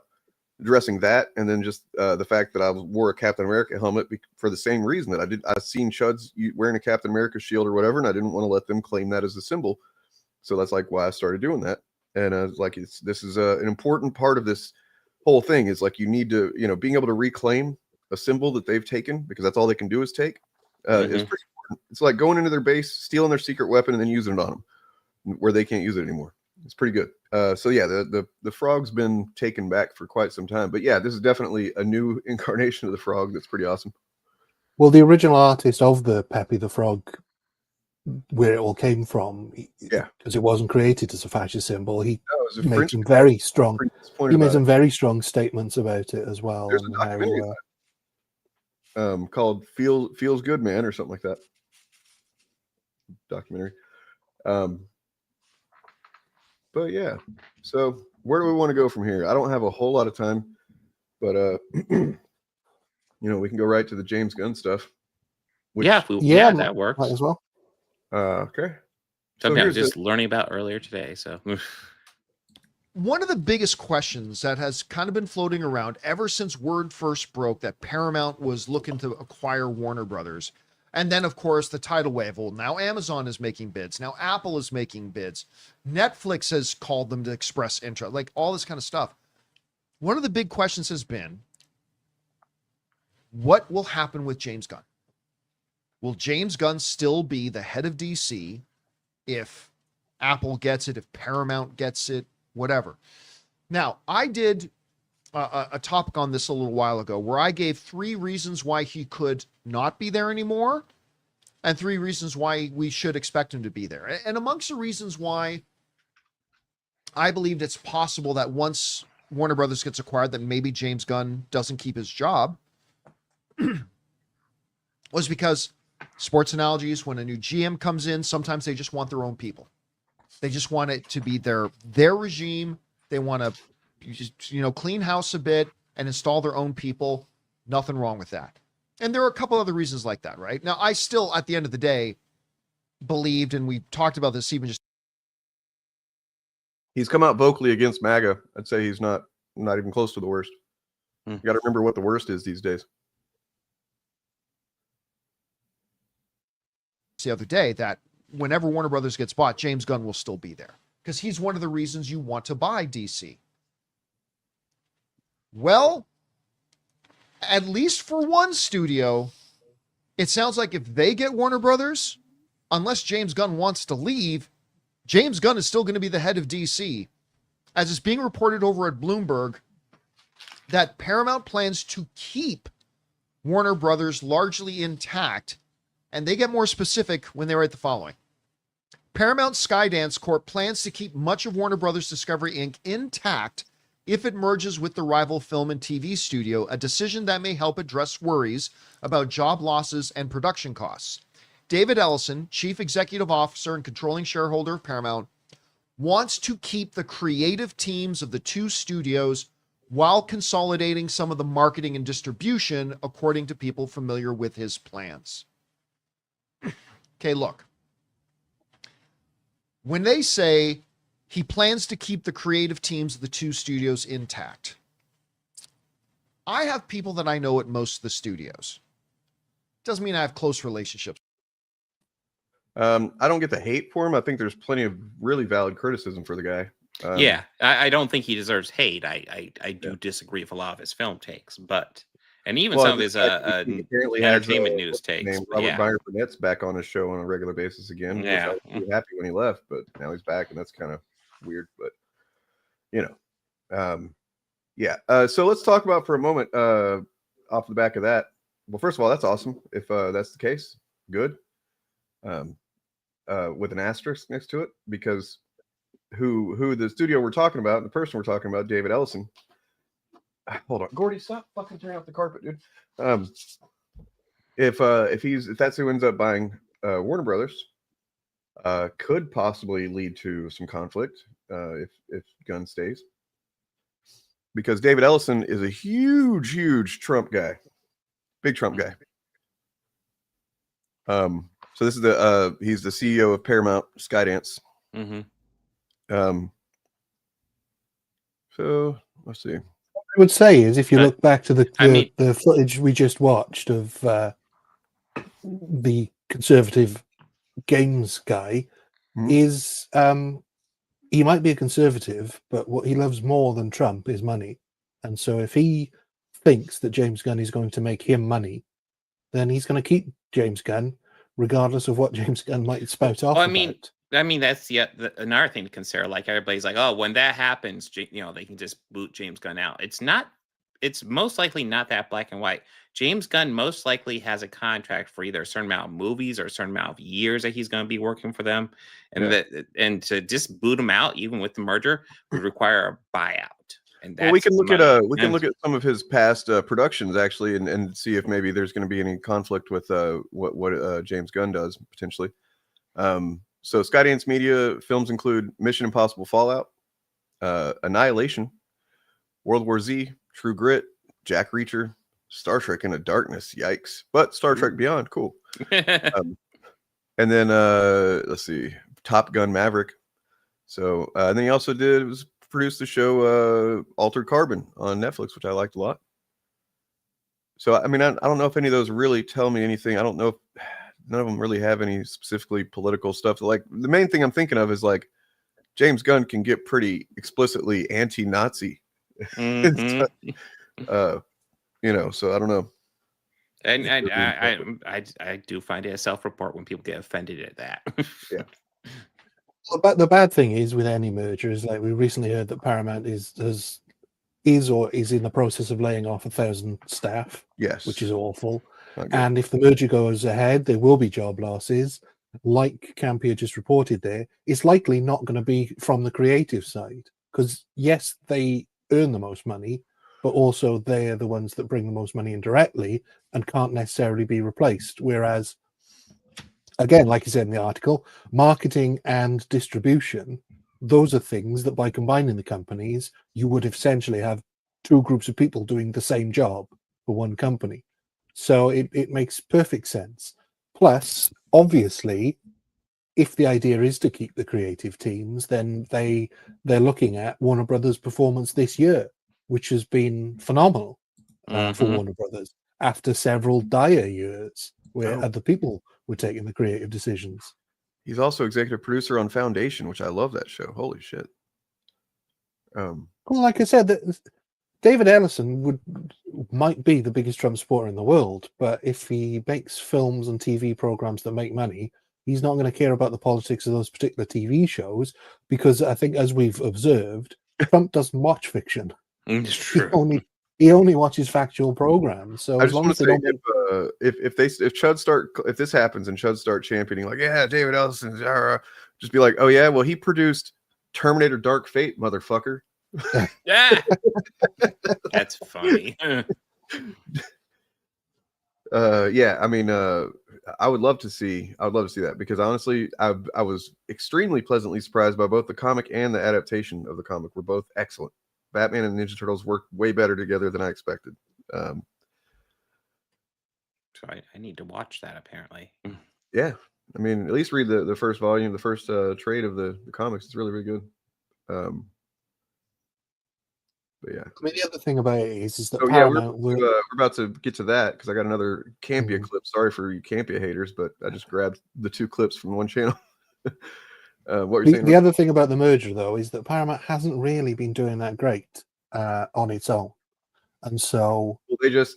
addressing that, and then just the fact that I wore a Captain America helmet for the same reason that I've seen chuds wearing a Captain America shield or whatever, and I didn't want to let them claim that as a symbol. So that's like why I started doing that. And I was like, this is an important part of this whole thing, is like you need to, being able to reclaim a symbol that they've taken, because that's all they can do is take, is pretty important. It's like going into their base, stealing their secret weapon, and then using it on them where they can't use it anymore. It's pretty good. So yeah, the frog's been taken back for quite some time, but yeah, this is definitely a new incarnation of the frog that's pretty awesome. Well, the original artist of the Pepe the Frog, where it all came from, because it wasn't created as a fascist symbol, he made some very strong. He made some very strong statements about it as well. There's a documentary called "Feels Good, Man" or something like that. Documentary. But yeah, so where do we want to go from here? I don't have a whole lot of time, but we can go right to the James Gunn stuff. That works as well. Okay. Something I was just learning about earlier today. So one of the biggest questions that has kind of been floating around ever since word first broke that Paramount was looking to acquire Warner Brothers. And then, of course, the tidal wave. Well, now Amazon is making bids. Now Apple is making bids. Netflix has called them to express interest, like all this kind of stuff. One of the big questions has been, what will happen with James Gunn? Will James Gunn still be the head of DC if Apple gets it, if Paramount gets it, whatever? Now, I did a topic on this a little while ago where I gave 3 reasons why he could not be there anymore and 3 reasons why we should expect him to be there. And amongst the reasons why I believed it's possible that once Warner Brothers gets acquired, that maybe James Gunn doesn't keep his job was because sports analogies, when a new GM comes in, sometimes they just want their own people. They just want it to be their regime. They want to clean house a bit and install their own people. Nothing wrong with that. And there are a couple other reasons like that, right? Now, I still, at the end of the day, believed, and we talked about this even just. He's come out vocally against MAGA. I'd say he's not even close to the worst. You got to remember what the worst is these days. The other day that whenever Warner Brothers gets bought, James Gunn will still be there because he's one of the reasons you want to buy DC. Well, at least for one studio, it sounds like if they get Warner Brothers, unless James Gunn wants to leave, James Gunn is still going to be the head of DC. As it's being reported over at Bloomberg, that Paramount plans to keep Warner Brothers largely intact, and they get more specific when they write the following. Paramount Skydance Corp plans to keep much of Warner Brothers Discovery Inc. intact if it merges with the rival film and TV studio, a decision that may help address worries about job losses and production costs. David Ellison, Chief Executive Officer and controlling shareholder of Paramount, wants to keep the creative teams of the 2 studios while consolidating some of the marketing and distribution, according to people familiar with his plans. Okay, look. When they say he plans to keep the creative teams of the 2 studios intact, I have people that I know at most of the studios. Doesn't mean I have close relationships. I don't get the hate for him. I think there's plenty of really valid criticism for the guy. Yeah, I don't think he deserves hate. I do disagree with a lot of his film takes, but and even some of his entertainment news takes. Robert Byron Burnett's back on his show on a regular basis again. Yeah, I was happy when he left, but now he's back, and that's kind of weird. But Yeah. So let's talk about for a moment off the back of that. Well, first of all, that's awesome. If that's the case, good. With an asterisk next to it, because who the studio we're talking about, the person we're talking about, David Ellison. Hold on, Gordy, stop fucking tearing off the carpet, dude. If that's who ends up buying Warner Brothers, could possibly lead to some conflict if Gunn stays, because David Ellison is a huge Trump guy, big Trump guy. So this is he's the CEO of Paramount Skydance. So let's see. What I would say is, if you look back to the footage we just watched of the conservative games guy, is he might be a conservative, but what he loves more than Trump is money. And so if he thinks that James Gunn is going to make him money, then he's going to keep James Gunn, regardless of what James Gunn might spout off. Well, I mean, that's another thing to consider. Like, everybody's like, oh, when that happens, they can just boot James Gunn out. It's most likely not that black and white. James Gunn most likely has a contract for either a certain amount of movies or a certain amount of years that he's going to be working for them. And to just boot him out, even with the merger, would require a buyout. And we can look at some of his past productions actually, and see if maybe there's going to be any conflict with what James Gunn does potentially. So Skydance Media films include Mission Impossible Fallout, Annihilation, World War Z, True Grit, Jack Reacher, Star Trek Into Darkness, yikes, but Star Trek Beyond, cool. And then let's see, Top Gun Maverick. So and then he also produced the show Altered Carbon on Netflix, which I liked a lot. So I mean, I don't know if any of those really tell me anything. I don't know if none of them really have any specifically political stuff. Like, the main thing I'm thinking of is, like, James Gunn can get pretty explicitly anti-Nazi. So I don't know. And I do find it a self-report when people get offended at that. Yeah. But the bad thing is with any merger is, like, we recently heard that Paramount is in the process of laying off 1,000 staff. Yes, which is awful. And if the merger goes ahead, there will be job losses. Like Campia just reported there, it's likely not going to be from the creative side, because yes, they earn the most money, but also they're the ones that bring the most money indirectly and can't necessarily be replaced. Whereas, again, like you said in the article, marketing and distribution, those are things that by combining the companies, you would essentially have two groups of people doing the same job for one company. So it makes perfect sense. Plus, obviously, if the idea is to keep the creative teams, then they're looking at Warner Brothers' performance this year, which has been phenomenal for Warner Brothers after several dire years where other people were taking the creative decisions. He's also executive producer on Foundation, which I love that show. Holy shit. Well, like I said, David Ellison might be the biggest Trump supporter in the world, but if he makes films and TV programs that make money, he's not going to care about the politics of those particular TV shows, because I think, as we've observed, Trump doesn't watch fiction. It's true. He only watches factual programs. So as long as they don't, if this happens and Chud start championing, like, yeah, David Ellison, just be like, oh yeah, well, he produced Terminator Dark Fate, motherfucker. Yeah. That's funny. Yeah, I mean, I would love to see that, because honestly, I was extremely pleasantly surprised by both the comic and the adaptation of the comic. Were both excellent. Batman and Ninja Turtles worked way better together than I expected. So I need to watch that, apparently. Yeah, I mean, at least read the first volume, the first trade of the comics. It's really, really good. But yeah, I mean, the other thing about it is that we're about to get to that, because I got another Campia clip. Sorry for you Campia haters, but I just grabbed the two clips from one channel. What were you saying? The other thing about the merger, though, is that Paramount hasn't really been doing that great on its own, and so they just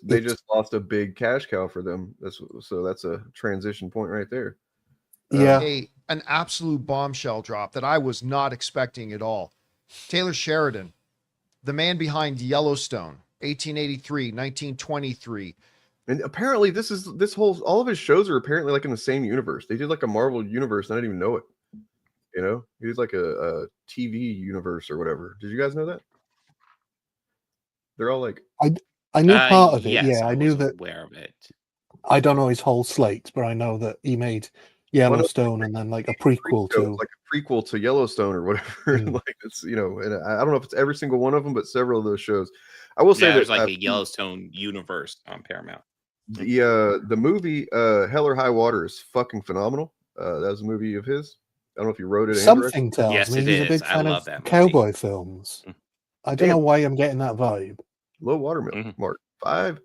lost a big cash cow for them. That's a transition point right there. Yeah, an absolute bombshell drop that I was not expecting at all. Taylor Sheridan the man behind Yellowstone, 1883, 1923. And apparently all of his shows are apparently like in the same universe. They did like a Marvel universe, and I didn't even know it. You know, he was like a TV universe or whatever. Did you guys know that? They're all like, I knew part of it. Yes, Yeah, I knew that. Aware of it. I don't know his whole slate, but I know that he made Yellowstone and then like a prequel to like a prequel to Yellowstone or whatever. Like it's, you know, and I don't know if it's every single one of them, but several of those shows. I will say there's that like a Yellowstone universe on Paramount. The movie Hell or High Water is fucking phenomenal. That was a movie of his. I don't know if you wrote it. Something tells yes, me he's a big fan of cowboy films. I don't know why I'm getting that vibe. Low watermill, Mark. 5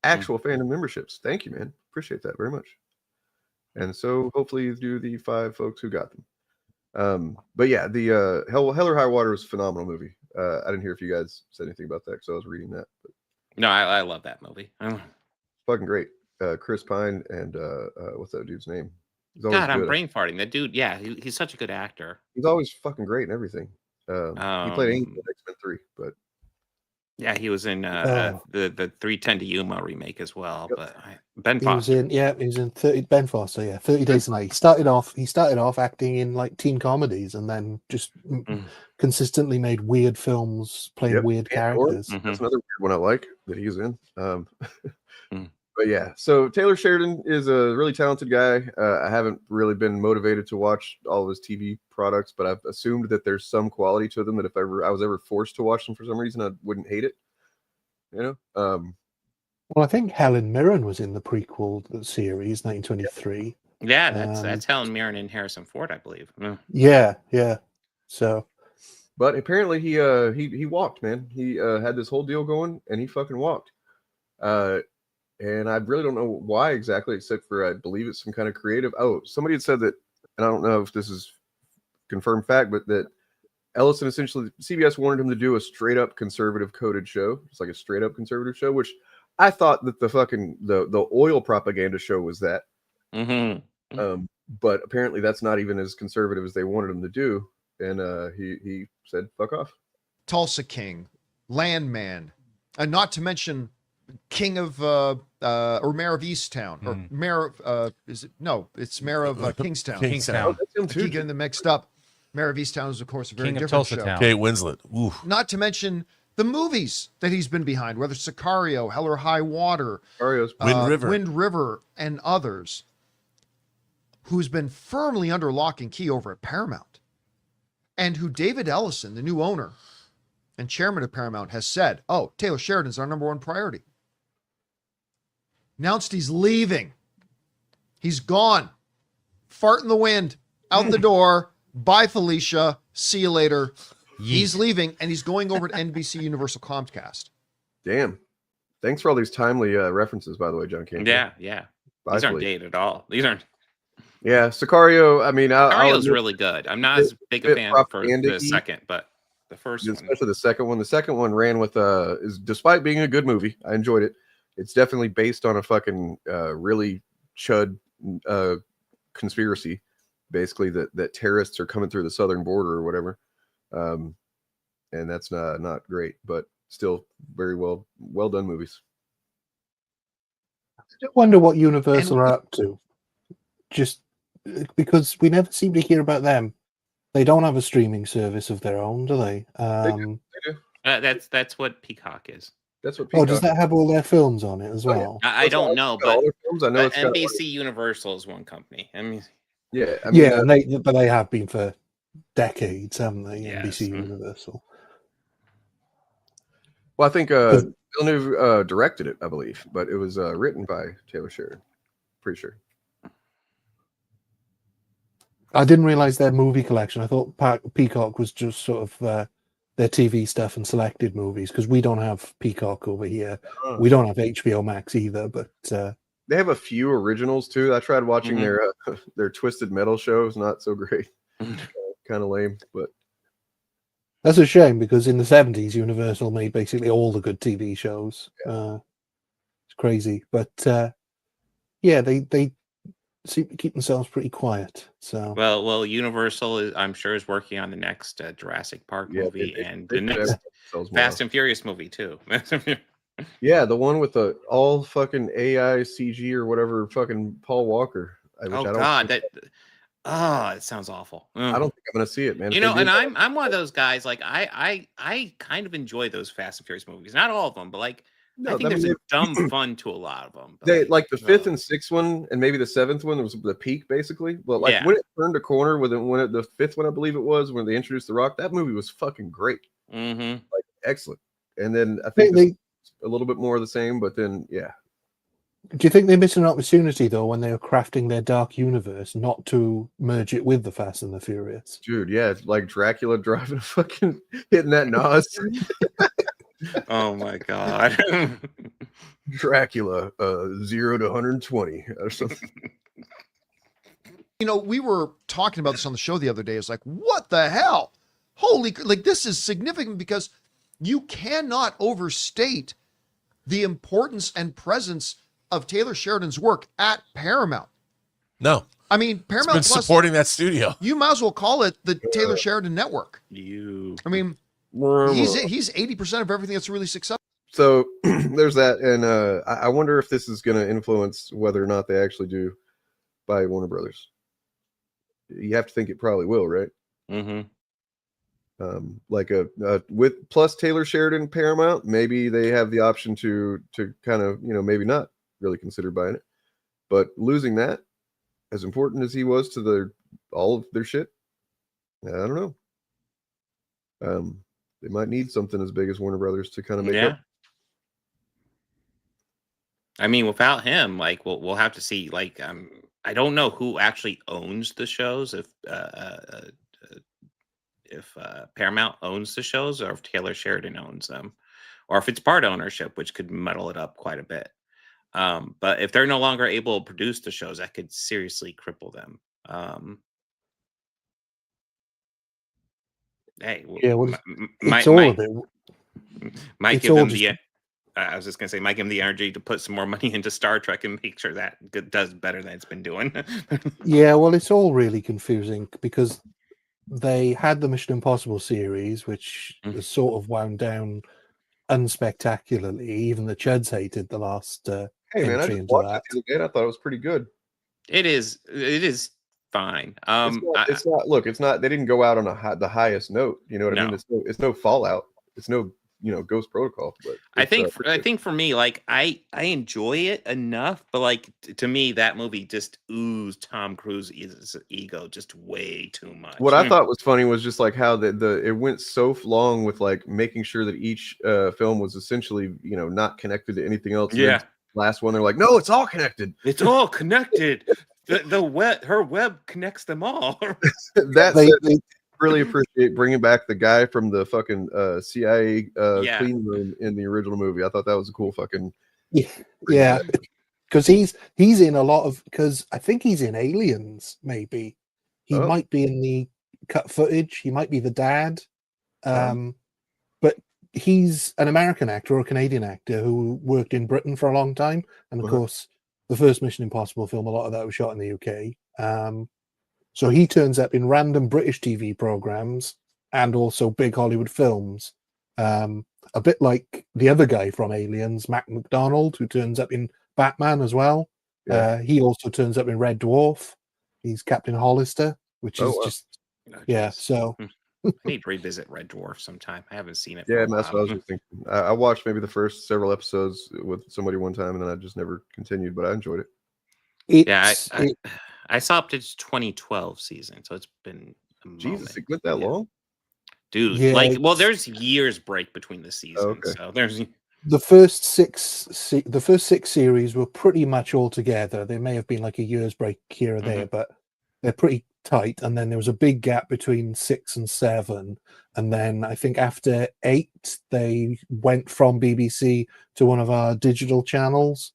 actual fandom memberships. Thank you, man. Appreciate that very much. And so hopefully you do the 5 folks who got them. But yeah, the Hell or High Water was a phenomenal movie. I didn't hear if you guys said anything about that because I was reading that. But... No, I love that movie. Fucking great. Chris Pine and what's that dude's name? God, I'm brain farting. That dude, yeah, he's such a good actor. He's always fucking great and everything. He played Angel in X-Men 3, but yeah, he was in the 310 to Yuma remake as well. Yep. But Ben Foster. He was in 30 Days a Night. He started off acting in like teen comedies and then just consistently made weird films playing weird characters. That's another weird one I like that he's in. But yeah, so Taylor Sheridan is a really talented guy. I haven't really been motivated to watch all of his TV products, but I've assumed that there's some quality to them that if I was ever forced to watch them for some reason, I wouldn't hate it. You know? Well, I think Helen Mirren was in the prequel series, 1923. Yeah, that's Helen Mirren and Harrison Ford, I believe. Yeah. So, but apparently he walked, man. He had this whole deal going, and he fucking walked. And I really don't know why exactly, except for I believe it's some kind of creative. Oh, somebody had said that, and I don't know if this is confirmed fact, but that Ellison essentially, CBS wanted him to do a straight up conservative coded show. It's like a straight up conservative show, which I thought that the oil propaganda show was that. But apparently that's not even as conservative as they wanted him to do. And he said, fuck off. Tulsa King, Landman, and not to mention King of or Mayor of Easttown, or Mayor of it's Mayor of Kingstown. Kingstown. I keep getting them mixed up. Mayor of Easttown is of course a very different show. Kate Winslet. Ooh. Not to mention the movies that he's been behind, whether Sicario, Hell or High Water, Wind River, and others, who's been firmly under lock and key over at Paramount, and who David Ellison, the new owner and chairman of Paramount, has said, "Oh, Taylor Sheridan's our number one priority." Announced he's leaving. He's gone. Fart in the wind. Out the door. Bye, Felicia. See you later. He's leaving, and he's going over to NBC Universal Comcast. Damn. Thanks for all these timely references, by the way, John King. Yeah. These aren't dated at all. These aren't. Yeah, Sicario. I mean, Sicario's really good. I'm not as big a fan for the second, but the first one. Especially the second one. The second one ran with is despite being a good movie, I enjoyed it. It's definitely based on a fucking really chud conspiracy, basically that terrorists are coming through the southern border or whatever, and that's not great, but still very well done movies. I still wonder what Universal are up to, just because we never seem to hear about them. They don't have a streaming service of their own, do they? They do. That's what Peacock is. That's what Peacock. Oh, does that have all their films on it as well? I don't know, but I know NBC Universal is one company. I mean, but they have been for decades, haven't they? Yes. NBC Universal. Well, I think Villeneuve directed it, I believe, but it was written by Taylor Sheridan. Pretty sure. I didn't realize their movie collection. I thought Peacock was just sort of their TV stuff and selected movies, because we don't have Peacock over here. We don't have HBO Max either, but they have a few originals too. I tried watching their Twisted Metal show. It's not so great. Kind of lame, but that's a shame, because in the 70s Universal made basically all the good TV shows. It's crazy, but they seem to keep themselves pretty quiet. So well, Universal I'm sure is working on the next Jurassic Park movie and the next Fast and Furious movie too. Yeah, the one with the all fucking AI CG or whatever, fucking Paul Walker. God, it sounds awful. I don't think I'm gonna see it, man. You know, and I'm one of those guys. Like I kind of enjoy those Fast and Furious movies. Not all of them, but like I think there's a dumb fun to a lot of them. They like the fifth and sixth one, and maybe the seventh one was the peak, basically. But like when it turned a corner with the fifth one, I believe it was when they introduced The Rock. That movie was fucking great, like excellent. And then I think a little bit more of the same, but then Do you think they missed an opportunity though when they were crafting their dark universe not to merge it with the Fast and the Furious? Dude, yeah, it's like Dracula driving fucking hitting that Nas. Oh my god. Dracula 0 to 120 or something. You know, we were talking about this on the show the other day. It's like, what the hell? Holy, like this is significant because you cannot overstate the importance and presence of Taylor Sheridan's work at Paramount. No. I mean, Paramount it's been Plus, supporting that studio. You might as well call it the Taylor Sheridan Network. I mean, he's 80% of everything that's really successful. So there's that, and I wonder if this is going to influence whether or not they actually do buy Warner Brothers. You have to think it probably will, right? Like with plus Taylor Sheridan Paramount, maybe they have the option to kind of maybe not really consider buying it, but losing that, as important as he was to all of their shit, I don't know. They might need something as big as Warner Brothers to kind of make up. I mean, without him, like we'll have to see. Like, I don't know who actually owns the shows. If Paramount owns the shows, or if Taylor Sheridan owns them, or if it's part ownership, which could muddle it up quite a bit. But if they're no longer able to produce the shows, that could seriously cripple them. Hey, might give them the. I was just gonna say, might give them the energy to put some more money into Star Trek and make sure that does better than it's been doing. Yeah, well, it's all really confusing because they had the Mission Impossible series, which was sort of wound down unspectacularly. Even the Chuds hated the last. Hey man, I just watched it the other day and I thought it was pretty good. It is fine. It's not. Look, it's not. They didn't go out on the highest note. You know what I mean? It's no Fallout. It's no Ghost Protocol. But I think for me, like I enjoy it enough, but like to me, that movie just oozed Tom Cruise's ego just way too much. What I thought was funny was just like how it went so long with like making sure that each film was essentially not connected to anything else. Yeah. Last one, they're like, no, it's all connected. It's all connected. Her web connects them all. They really appreciate bringing back the guy from the fucking CIA clean room in the original movie. I thought that was a cool fucking because he's in a lot of, because I think he's in Aliens. Maybe he might be in the cut footage. He might be the dad, but he's an American actor or a Canadian actor who worked in Britain for a long time, and of course the first Mission Impossible film, a lot of that was shot in the UK. So he turns up in random British TV programs and also big Hollywood films. A bit like the other guy from Aliens, Mac McDonald, who turns up in Batman as well. Yeah. He also turns up in Red Dwarf. He's Captain Hollister, which is just so I need to revisit Red Dwarf sometime. I haven't seen it. Yeah, that's what I was just thinking. I watched maybe the first several episodes with somebody one time, and then I just never continued. But I enjoyed it. I saw up to 2012 season, so it's been a Jesus, it went that long, dude. There's years break between the seasons, so there's the first six series were pretty much all together. There may have been like a year's break here or there, but they're pretty tight. And then there was a big gap between 6 and 7, and then I think after 8 they went from BBC to one of our digital channels.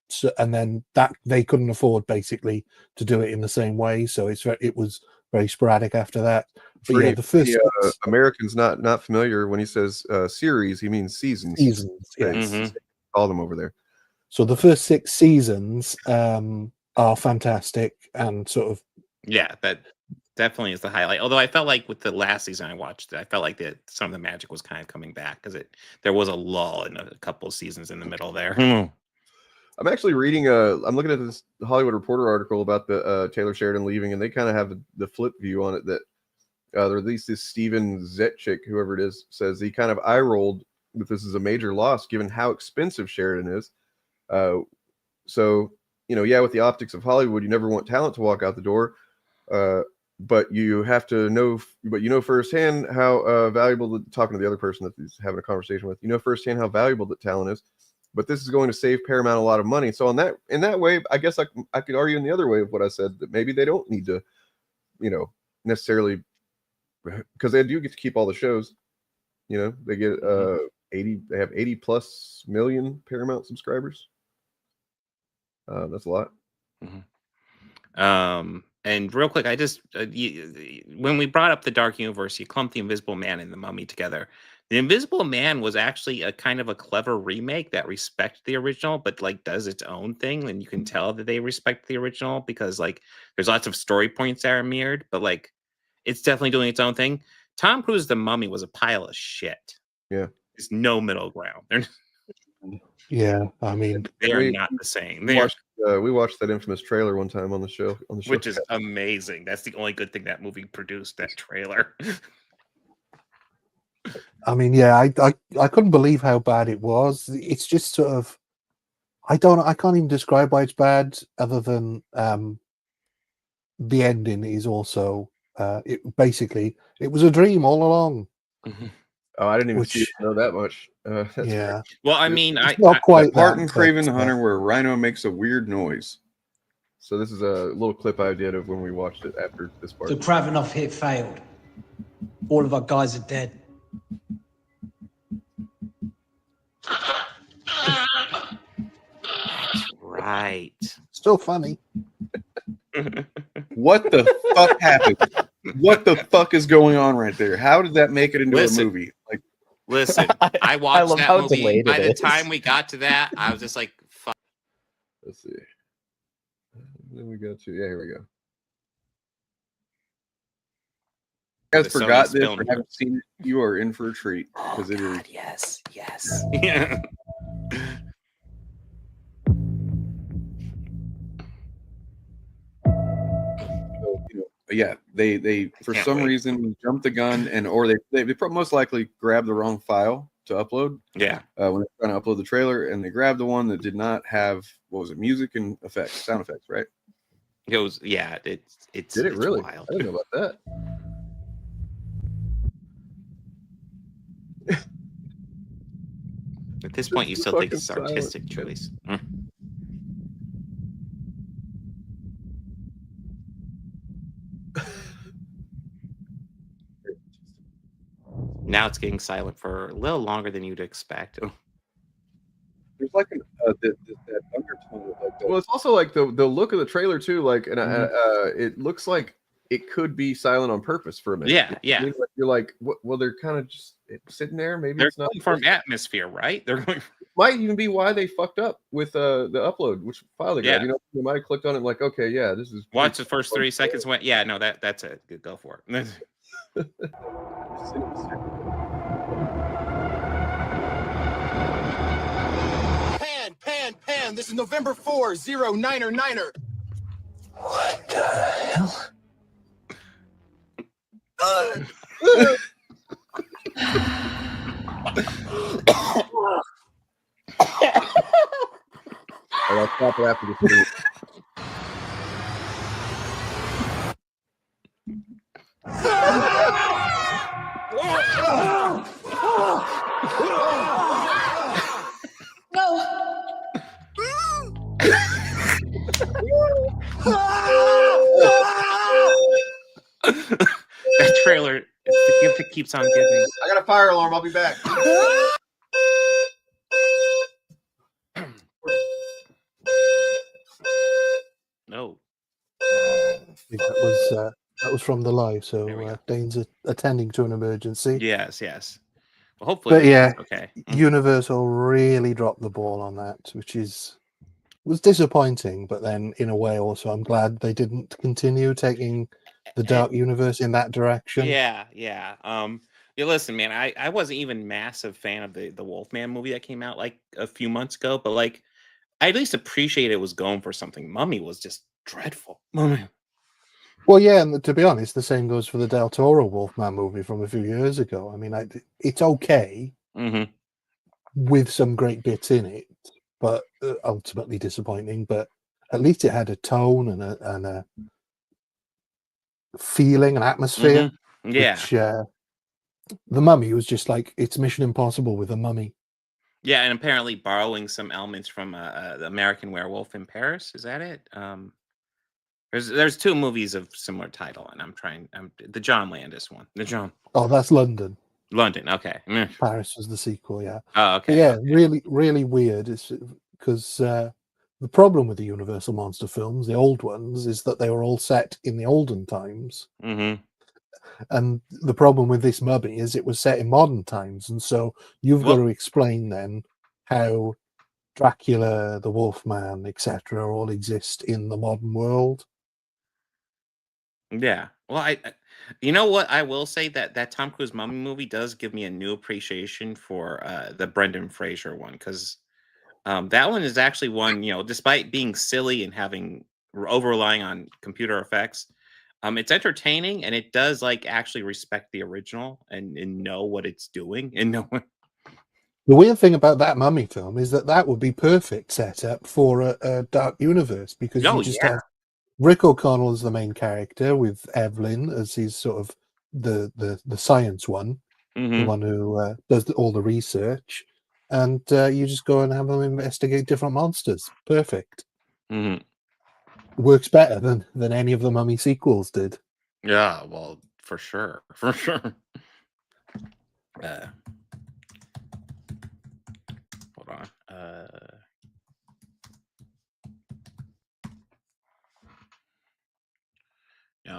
So, and then that they couldn't afford basically to do it in the same way, so it was very sporadic after that. But the first Americans not familiar, when he says series, he means seasons. Seasons, yes. Call them over there. So the first 6 seasons are fantastic and sort of that definitely is the highlight. Although I felt like with the last season I watched it, I felt like that some of the magic was kind of coming back because there was a lull in a couple of seasons in the middle there. I'm actually reading I'm looking at this Hollywood Reporter article about the Taylor Sheridan leaving, and they kind of have the flip view on it that or at least this Steven Zetchik, whoever it is, says he kind of eye rolled that this is a major loss given how expensive Sheridan is. So, yeah, with the optics of Hollywood, you never want talent to walk out the door. But you have to know, firsthand how valuable, talking to the other person that he's having a conversation with, firsthand how valuable that talent is. But this is going to save Paramount a lot of money. So in that way, I guess I could argue in the other way of what I said, that maybe they don't need to, necessarily, because they do get to keep all the shows. They get 80. They have 80 plus million Paramount subscribers. That's a lot. And real quick, I just when we brought up the Dark Universe, you clumped the Invisible Man and the Mummy together. The Invisible Man was actually a kind of a clever remake that respects the original, but like does its own thing, and you can tell that they respect the original because like there's lots of story points that are mirrored, but like it's definitely doing its own thing. Tom Cruise's The Mummy was a pile of shit. Yeah, there's no middle ground. Yeah, I mean, they are not the same. We watched that infamous trailer one time on the show. Which is amazing. That's the only good thing that movie produced, that trailer. I mean, yeah, I couldn't believe how bad it was. It's just sort of, I can't even describe why it's bad other than the ending is also, it was a dream all along. Oh, I didn't even know that much. Yeah. Right. Well, I mean, it's not quite part in Craven the Hunter where Rhino makes a weird noise. So this is a little clip I did of when we watched it after this part. The Kravinoff hit failed. All of our guys are dead. That's right. Still funny. What the fuck happened? What the fuck is going on right there? How did that make it into a movie? Like, listen, I watched that movie. By the time we got to that, I was just like, fuck. Let's see. Then we go to, here we go. You guys forgot this or haven't seen it, you are in for a treat. Because it is. Yes. Yeah. Yeah, they for some reason jumped the gun or they most likely grabbed the wrong file to upload. Yeah. When they're trying to upload the trailer, and they grabbed the one that did not have music and sound effects, right? It was it's did it really? Wild. I didn't know about that. At this point, you still think it's artistic choice. Now it's getting silent for a little longer than you'd expect. There's like that undertone of like. Well, it's also like the look of the trailer too. Like, and it looks like it could be silent on purpose for a minute. Yeah. You're like, well, they're kind of just sitting there. Maybe they're it's not going for atmosphere, right? They're going. Might even be why they fucked up with the upload, which file they got. They might have clicked on it like, okay, yeah, this is. Watch the first 3 seconds. Went, yeah, no, that's it. Good, go for it. Pan. This is November 4-0-9er. What the hell? I'll stop it after this. That trailer, it's the gift that keeps on giving. I got a fire alarm. I'll be back. No. That was from the live, so Dane's attending to an emergency. Yes. Well, hopefully, but yeah, okay. Universal really dropped the ball on that, which is was disappointing, but then in a way also I'm glad they didn't continue taking the Dark Universe in that direction. Yeah. Yeah, listen, man, I wasn't even massive fan of the Wolfman movie that came out like a few months ago, but like I at least appreciate it was going for something. Mummy was just dreadful. Mummy. Well, yeah, and to be honest, the same goes for the Del Toro Wolfman movie from a few years ago. I mean, it's okay with some great bits in it, but ultimately disappointing. But at least it had a tone and a feeling, an atmosphere. Yeah. Which, the Mummy was just like, it's Mission Impossible with a mummy. Yeah, and apparently borrowing some elements from the American Werewolf in Paris. Is that it? There's two movies of similar title, and I'm the John Landis one. The John. Oh, that's London. London, okay. Paris was the sequel, yeah. Oh, okay. But yeah, okay. really, really weird. It's because the problem with the Universal monster films, the old ones, is that they were all set in the olden times. And the problem with this Mummy is it was set in modern times, and so you've got to explain then how Dracula, the Wolfman, etc., all exist in the modern world. Yeah. Well, you know what? I will say that Tom Cruise Mummy movie does give me a new appreciation for the Brendan Fraser one, because that one is actually one, despite being silly and having over relying on computer effects, it's entertaining, and it does like actually respect the original and know what it's doing and know. The weird thing about that Mummy film is that would be perfect setup for a Dark Universe, because you just have Rick O'Connell as the main character, with Evelyn as his sort of the science one, the one who does all the research, and you just go and have them investigate different monsters. Perfect. Works better than any of the Mummy sequels did. Yeah, well, for sure. Hold on.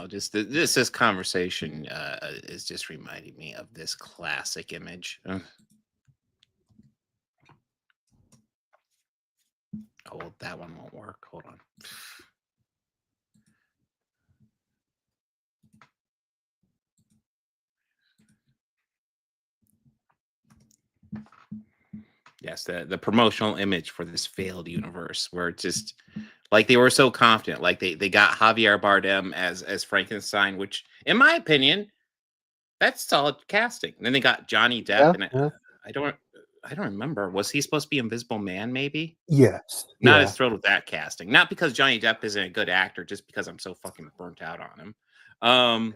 This conversation is just reminding me of this classic image. Oh, well, that one won't work. Hold on. Yes, the promotional image for this failed universe, where it's just like they were so confident, like they got Javier Bardem as Frankenstein, which, in my opinion, that's solid casting. And then they got Johnny Depp, and I don't remember. Was he supposed to be Invisible Man? Maybe. Yes. Not as thrilled with that casting. Not because Johnny Depp isn't a good actor, just because I'm so fucking burnt out on him.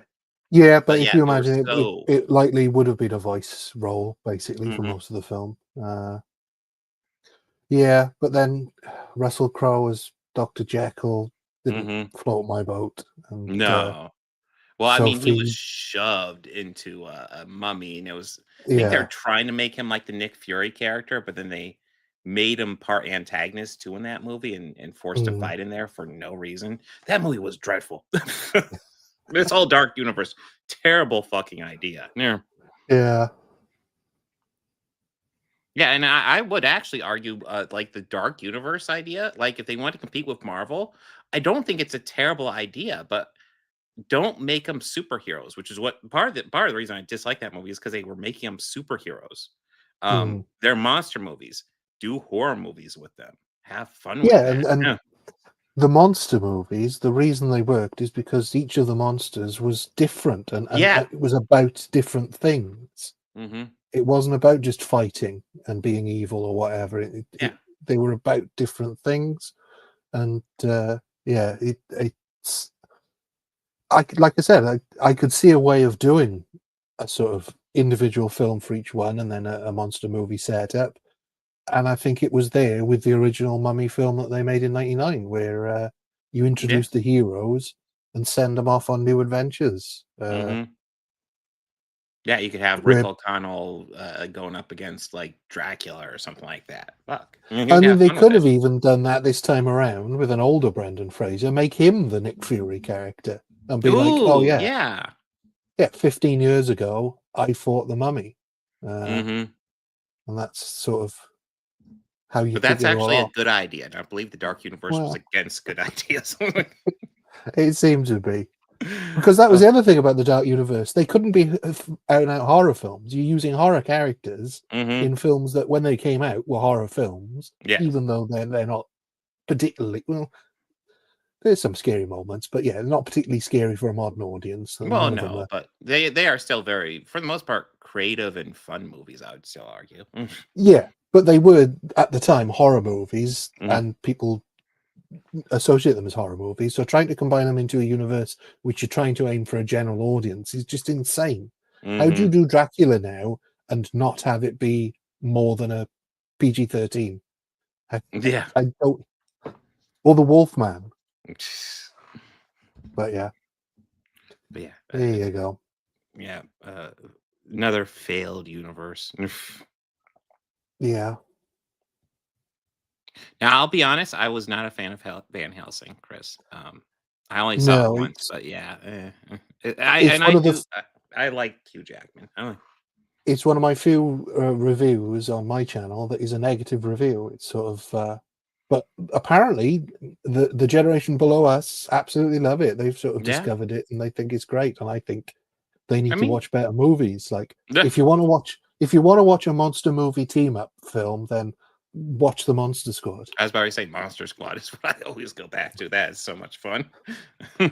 Yeah, but if you imagine it likely would have been a voice role, basically, for most of the film. Yeah, but then Russell Crowe as Dr. Jekyll didn't float my boat. And, no. Well, I mean, he was shoved into a Mummy, and it was. I think they're trying to make him like the Nick Fury character, but then they made him part antagonist too in that movie, and forced to fight in there for no reason. That movie was dreadful. This whole Dark Universe, terrible fucking idea. Yeah. Yeah, and I would actually argue, like the Dark Universe idea, like if they want to compete with Marvel, I don't think it's a terrible idea, but don't make them superheroes, which is what part of the reason I dislike that movie is because they were making them superheroes. They're monster movies. Do horror movies with them. Have fun with that. And the monster movies, the reason they worked is because each of the monsters was different, and it was about different things. It wasn't about just fighting and being evil or whatever. They were about different things, and it's. Like I said, I could see a way of doing a sort of individual film for each one, and then a monster movie setup. And I think it was there with the original Mummy film that they made in '99, where you introduce the heroes and send them off on new adventures. Yeah, you could have Rick O'Connell going up against like Dracula or something like that. Fuck. I mean, they could have even done that this time around with an older Brendan Fraser, make him the Nick Fury character, and be like, "Oh yeah, 15 years ago, I fought the Mummy," and that's sort of how you But that's kick it all actually a off. good idea, and I believe the Dark Universe was Well, against good ideas. it seemed to be. Because that was the other thing about the Dark Universe. They couldn't be out-and-out horror films. You're using horror characters in films that, when they came out, were horror films, even though they're not particularly... Well, there's some scary moments, but yeah, not particularly scary for a modern audience. Well, no, but they are still very, for the most part, creative and fun movies, I would still argue. Yeah, but they were, at the time, horror movies, and people associate them as horror movies. So trying to combine them into a universe which you're trying to aim for a general audience is just insane. How do you do Dracula now and not have it be more than a PG-13? Yeah. I don't... Or the Wolfman. But yeah. There you go. Yeah. Another failed universe. Yeah. Now, I'll be honest, I was not a fan of Van Helsing, Chris. I only saw it once, but yeah. I like Hugh Jackman. It's one of my few reviews on my channel that is a negative review. It's sort of... but apparently, the generation below us absolutely love it. They've sort of discovered it, and they think it's great. And I think they need to watch better movies. Like, if you want to watch a monster movie team-up film, then watch The Monster Squad. I was about to say Monster Squad is what I always go back to. That is so much fun. Here,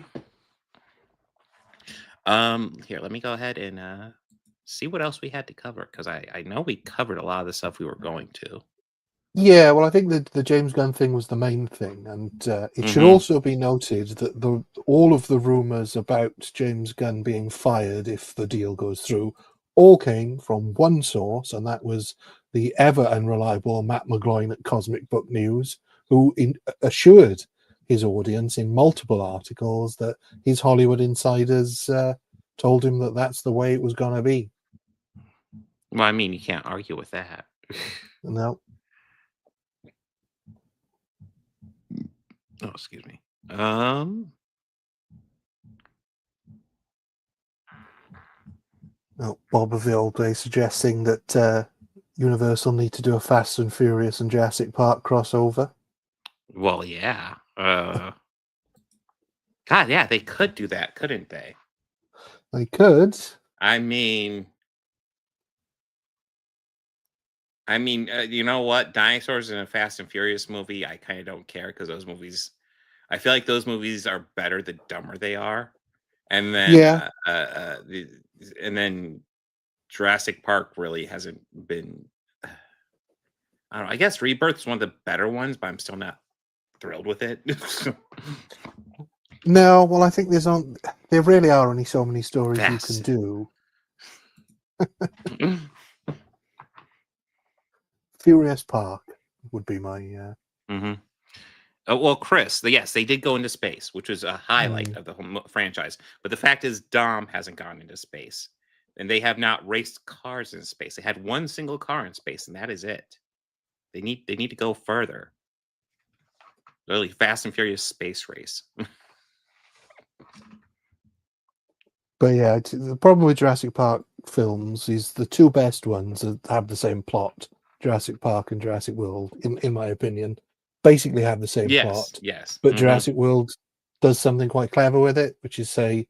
let me go ahead and see what else we had to cover, because I know we covered a lot of the stuff we were going to. Yeah, well, I think that the James Gunn thing was the main thing, and it should also be noted that all of the rumors about James Gunn being fired if the deal goes through all came from one source, and that was the ever unreliable Matt McGloin at Cosmic Book News, who assured his audience in multiple articles that his Hollywood insiders told him that that's the way it was going to be. Well, I mean, you can't argue with that. No. Oh, excuse me. Bob of the old days suggesting that Universal need to do a Fast and Furious and Jurassic Park crossover. Well, yeah. God, yeah, they could do that, couldn't they? They could. I mean, you know what? Dinosaurs in a Fast and Furious movie, I kind of don't care, because those movies, I feel like those movies are better the dumber they are. And then, and then Jurassic Park really hasn't been. I don't know. I guess Rebirth is one of the better ones, but I'm still not thrilled with it. No, well, I think there really are only so many stories you can do. Furious Park would be my... Well, Chris, yes, they did go into space, which was a highlight of the whole franchise. But the fact is, Dom hasn't gone into space, and they have not raced cars in space. They had one single car in space, and that is it. They need to go further. Literally, Fast and Furious space race. But yeah, the problem with Jurassic Park films is the two best ones that have the same plot, Jurassic Park and Jurassic World, in my opinion, basically have the same plot. Yes. But Jurassic World does something quite clever with it, which is, say,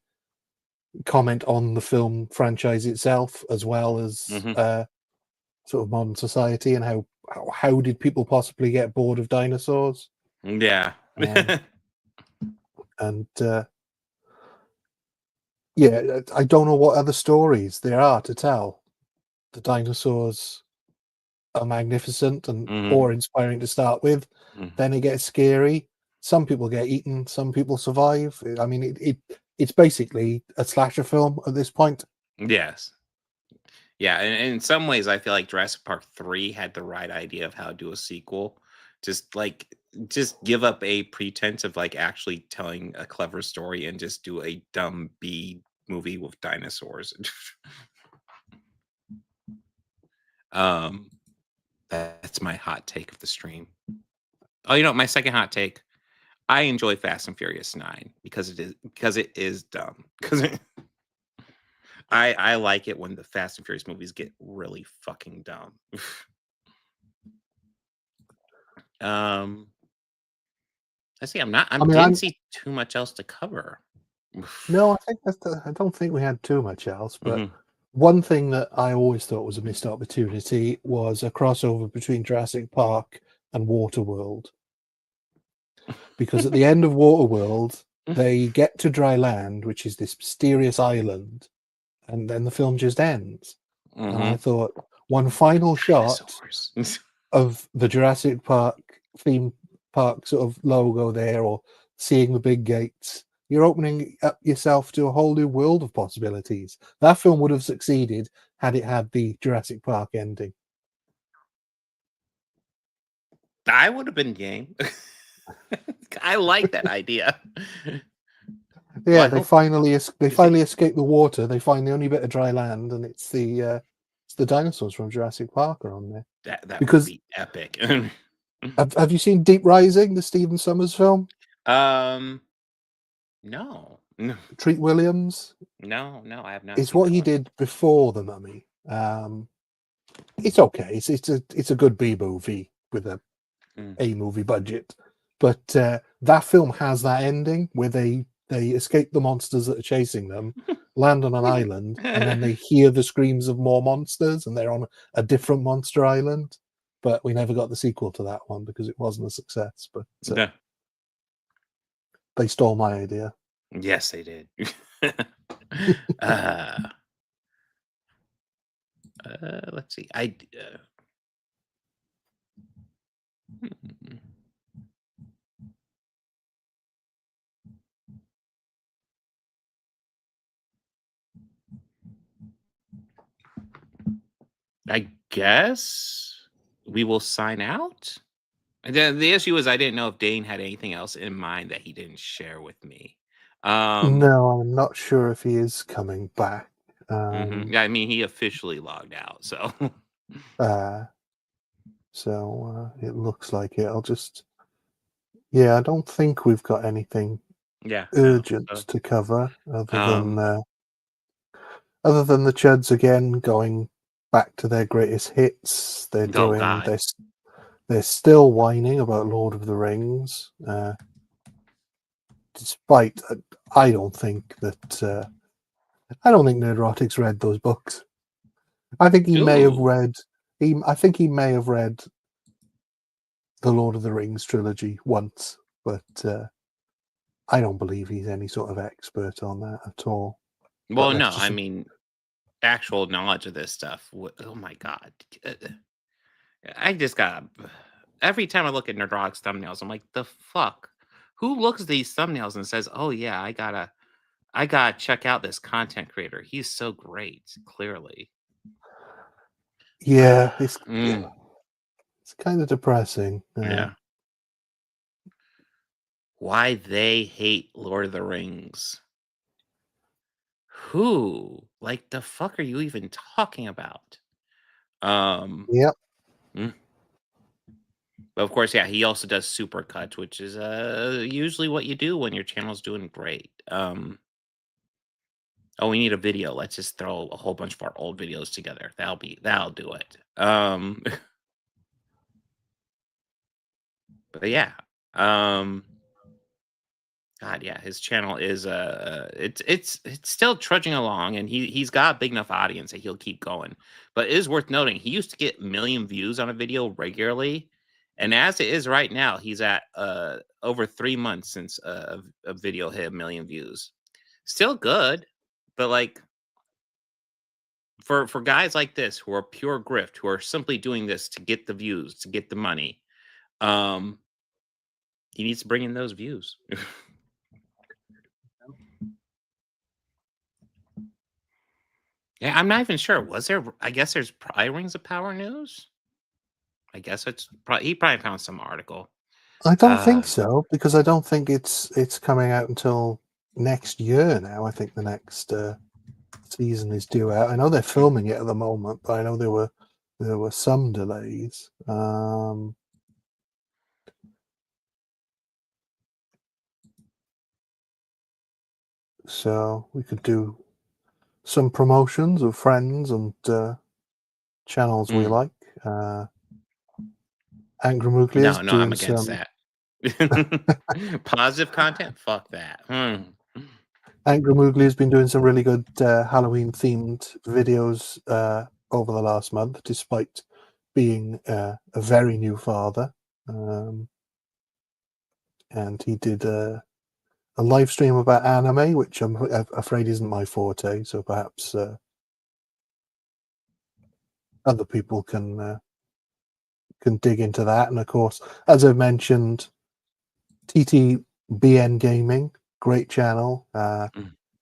comment on the film franchise itself, as well as sort of modern society, and how did people possibly get bored of dinosaurs? Yeah. And yeah, I don't know what other stories there are to tell. The dinosaurs are magnificent and awe-inspiring to start with. Then it gets scary. Some people get eaten. Some people survive. I mean, it's basically a slasher film at this point. Yes. Yeah, and in some ways, I feel like Jurassic Park 3 had the right idea of how to do a sequel. Just give up a pretense of like actually telling a clever story and just do a dumb B movie with dinosaurs. That's my hot take of the stream. Oh, you know, my second hot take. I enjoy Fast and Furious 9 because it is dumb. Because I like it when the Fast and Furious movies get really fucking dumb. Let's see. I mean, didn't see too much else to cover. No, I don't think we had too much else. But Mhm. one thing that I always thought was a missed opportunity was a crossover between Jurassic Park and Waterworld. Because at the end of Waterworld, they get to dry land, which is this mysterious island, and then the film just ends. And I thought one final shot of the Jurassic Park theme park sort of logo there, or seeing the big gates, you're opening up yourself to a whole new world of possibilities. That film would have succeeded had it had the Jurassic Park ending. I would have been game. I like that idea. Yeah, they finally escape the water. They find the only bit of dry land, and it's the dinosaurs from Jurassic Park are on there. That because would be epic. have you seen Deep Rising, the Stephen Sommers film? No. Treat Williams. No, I have not. It's what he did before The Mummy. It's okay. It's a good B movie with a movie budget, but that film has that ending where they escape the monsters that are chasing them, land on an island, and then they hear the screams of more monsters, and they're on a different monster island. But we never got the sequel to that one because it wasn't a success. But they stole my idea. Yes, they did. Let's see. I guess we will sign out. The issue is I didn't know if Dane had anything else in mind that he didn't share with me. No, I'm not sure if he is coming back. Yeah, I mean, he officially logged out, so. It looks like it. I don't think we've got anything urgent to cover other than the Chuds again going back to their greatest hits. They're they're still whining about Lord of the Rings, despite I don't think Nerdrotic's read those books. I think he may have read. I think he may have read the Lord of the Rings trilogy once, but I don't believe he's any sort of expert on that at all. Well, no, I mean, actual knowledge of this stuff. Oh my god, I just got. Every time I look at Nerdrotic's thumbnails, I'm like, the fuck? Who looks at these thumbnails and says, "Oh yeah, I gotta check out this content creator. He's so great." Clearly, yeah, it's kind of depressing. Yeah. Why they hate Lord of the Rings? Who? Like, the fuck are you even talking about? Yep. But of course, yeah, he also does supercuts, which is usually what you do when your channel's doing great. Oh, we need a video. Let's just throw a whole bunch of our old videos together. That'll do it. But yeah. God, yeah, his channel is it's still trudging along, and he's got a big enough audience that he'll keep going. But it is worth noting he used to get 1 million views on a video regularly, and as it is right now, he's at over 3 months since a video hit 1 million views. Still good, but like for guys like this who are pure grift, who are simply doing this to get the views, to get the money, he needs to bring in those views. Yeah, I'm not even sure. Was there? I guess there's probably Rings of Power news. I guess he probably found some article. I don't think so, because I don't think it's coming out until next year now. I think the next season is due out. I know they're filming it at the moment, but I know there were some delays. So we could do some promotions of friends and channels we like. Angry Moogly is No, I'm doing against some. that. Positive content? Fuck that. Angry Moogly has been doing some really good Halloween themed videos over the last month, despite being a very new father. And he did a live stream about anime, which I'm afraid isn't my forte. So perhaps other people can dig into that. And of course, as I've mentioned, TTBN Gaming, great channel.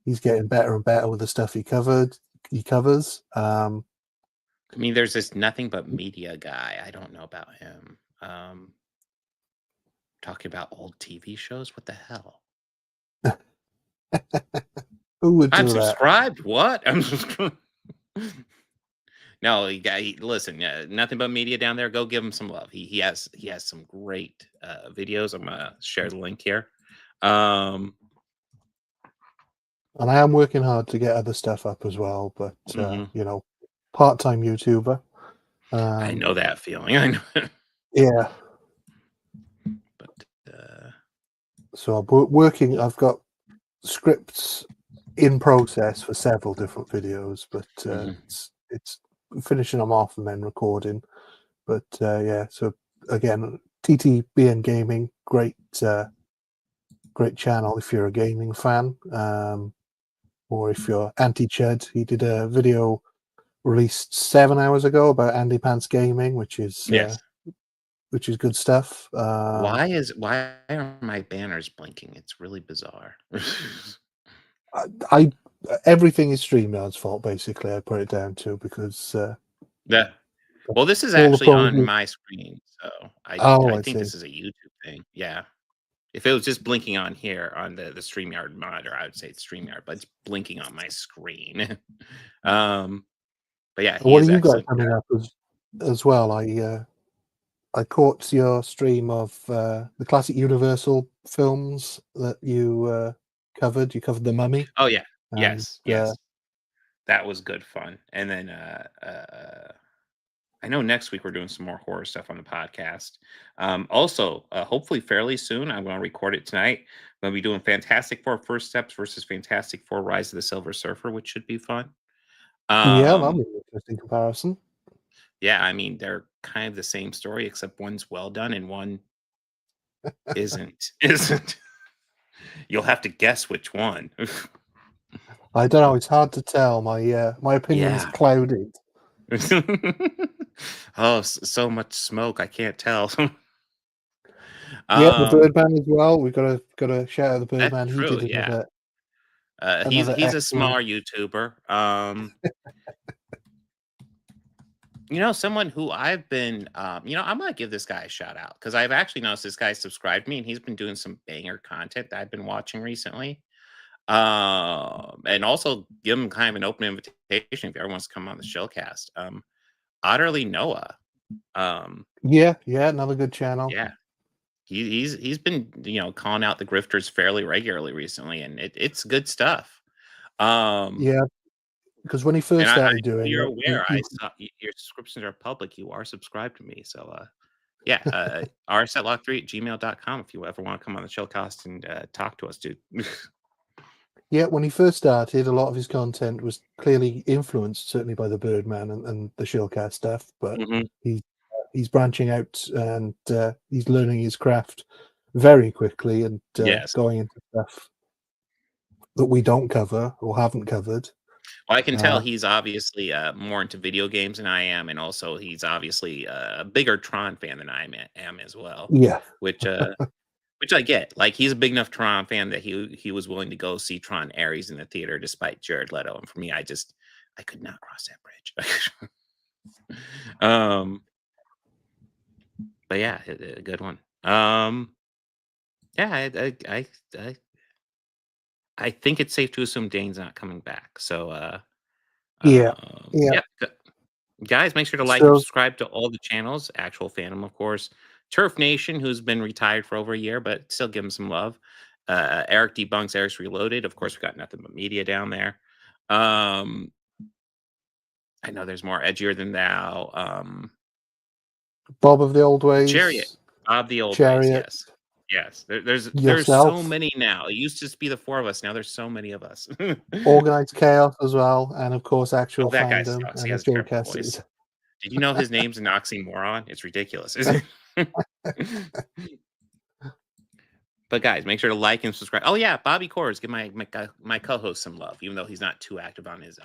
He's getting better and better with the stuff he covers. I mean, there's this Nothing But Media guy. I don't know about him. Talking about old TV shows. What the hell? Who would do I'm that? subscribed. What? I'm subscribed. No, listen. Nothing But Media down there. Go give him some love. He has some great videos. I'm gonna share the link here. And I am working hard to get other stuff up as well, but you know, part-time YouTuber. I know that feeling. I know. Yeah. But so I'm working. I've got scripts in process for several different videos, but it's finishing them off and then recording. But yeah, so again, TTBN Gaming, great channel if you're a gaming fan, or if you're anti-Chud. He did a video released 7 hours ago about Andy Pants Gaming, which is which is good stuff. Why are my banners blinking? It's really bizarre. I everything is StreamYard's fault, basically. I put it down to, because yeah. Well, this is actually on my screen, so I think this is a YouTube thing. Yeah. If it was just blinking on here on the StreamYard monitor, I would say it's StreamYard, but it's blinking on my screen. But yeah, what do you got coming up as well? I caught your stream of the classic Universal films that you covered. You covered The Mummy. Oh yeah, yes. That was good fun. And then I know next week we're doing some more horror stuff on the podcast. Also, hopefully fairly soon, I'm going to record it tonight. I'm going to be doing Fantastic Four First Steps versus Fantastic Four Rise of the Silver Surfer, which should be fun. Yeah, that'll be an interesting comparison. Yeah, I mean, they're kind of the same story, except one's well done and one isn't. You'll have to guess which one. I don't know. It's hard to tell. My opinion's clouded. Oh, so much smoke. I can't tell. Yeah, the Birdman as well. We've got to shout out the Birdman. True, he did another. He's a smaller YouTuber. You know, someone who I've been, I'm gonna give this guy a shout out because I've actually noticed this guy subscribed to me and he's been doing some banger content that I've been watching recently. And also give him kind of an open invitation if he ever wants to come on the Shillcast. Utterly Noah. Yeah, another good channel. Yeah. He's been, calling out the grifters fairly regularly recently, and it's good stuff. Yeah, because when he first started doing you're it, aware, I saw your subscriptions are public. You are subscribed to me. So yeah, rsetlock3@gmail.com if you ever want to come on the Shillcast and talk to us, dude. Yeah, when he first started, a lot of his content was clearly influenced, certainly by the Birdman and the Shillcast stuff. But he's branching out and he's learning his craft very quickly and going into stuff that we don't cover or haven't covered. Well, I can tell he's obviously more into video games than I am, and also he's obviously a bigger Tron fan than I am as well. Yeah, which I get. Like, he's a big enough Tron fan that he was willing to go see Tron Ares in the theater despite Jared Leto. And for me, I could not cross that bridge. But yeah, a good one. Yeah, I think it's safe to assume Dane's not coming back. So yeah. Guys, make sure to like and subscribe to all the channels. Actual Fandom, of course. Turf Nation, who's been retired for over a year, but still give him some love. Eric Debunks, Eric's Reloaded. Of course, we got Nothing But Media down there. I know there's more Edgier Than Thou. Bob of the Old Ways. Chariot. Bob the Old Chariot. Ways, yes. There's so many now. It used to just be the four of us. Now there's so many of us. Organized Chaos as well. And of course, Actual that guy Fandom. sucks. And He has the a terrible Shillcast voice. is- Did you know his name's an oxymoron? It's ridiculous, isn't it? But guys, make sure to like and subscribe. Oh yeah, Bobby Kors, give my co-host some love, even though he's not too active on his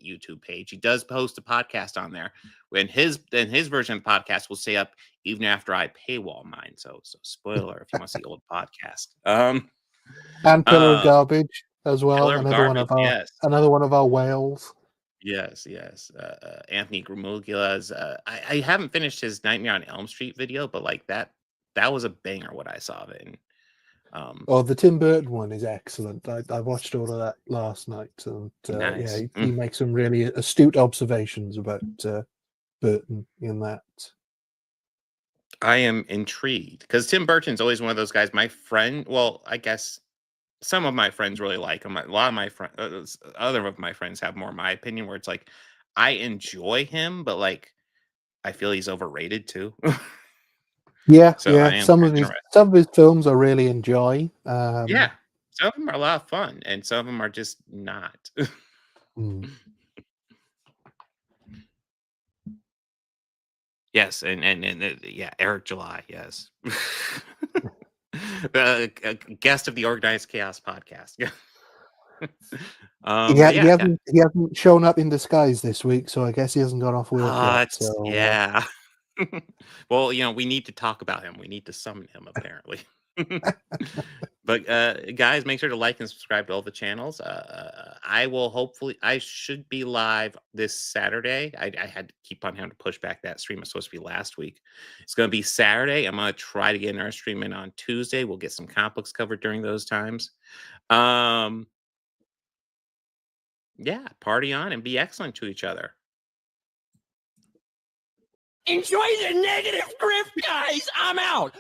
YouTube page. He does post a podcast on there. When his version of the podcast will stay up even after I paywall mine. So spoiler if you want to see old podcast. And Pillar of Garbage as well. Pillar of Garbage, Another one of our whales. Yes. Anthony Gramugula's. I haven't finished his Nightmare on Elm Street video, but like that was a banger. What I saw of it. And, the Tim Burton one is excellent. I watched all of that last night, and nice. he makes some really astute observations about Burton in that. I am intrigued because Tim Burton's always one of those guys. My friend, well, I guess some of my friends really like him. A lot of my friends, other of my friends have more my opinion, where it's like I enjoy him, but like I feel he's overrated too. Yeah, so yeah. Some of his films I really enjoy. Yeah, some of them are a lot of fun, and some of them are just not. Yes, and yeah, Eric July, yes. The guest of the Organized Chaos podcast. He hasn't shown up in disguise this week, so I guess he hasn't got off work yet. So, yeah. Well, we need to talk about him. We need to summon him, apparently. But guys, make sure to like and subscribe to all the channels. I should be live this Saturday. I had to keep on having to push back that stream. It's supposed to be last week. It's going to be Saturday. I'm going to try to get in our stream in on Tuesday. We'll get some comic books covered during those times. Yeah, party on and be excellent to each other. Enjoy the negative grip, guys. I'm out.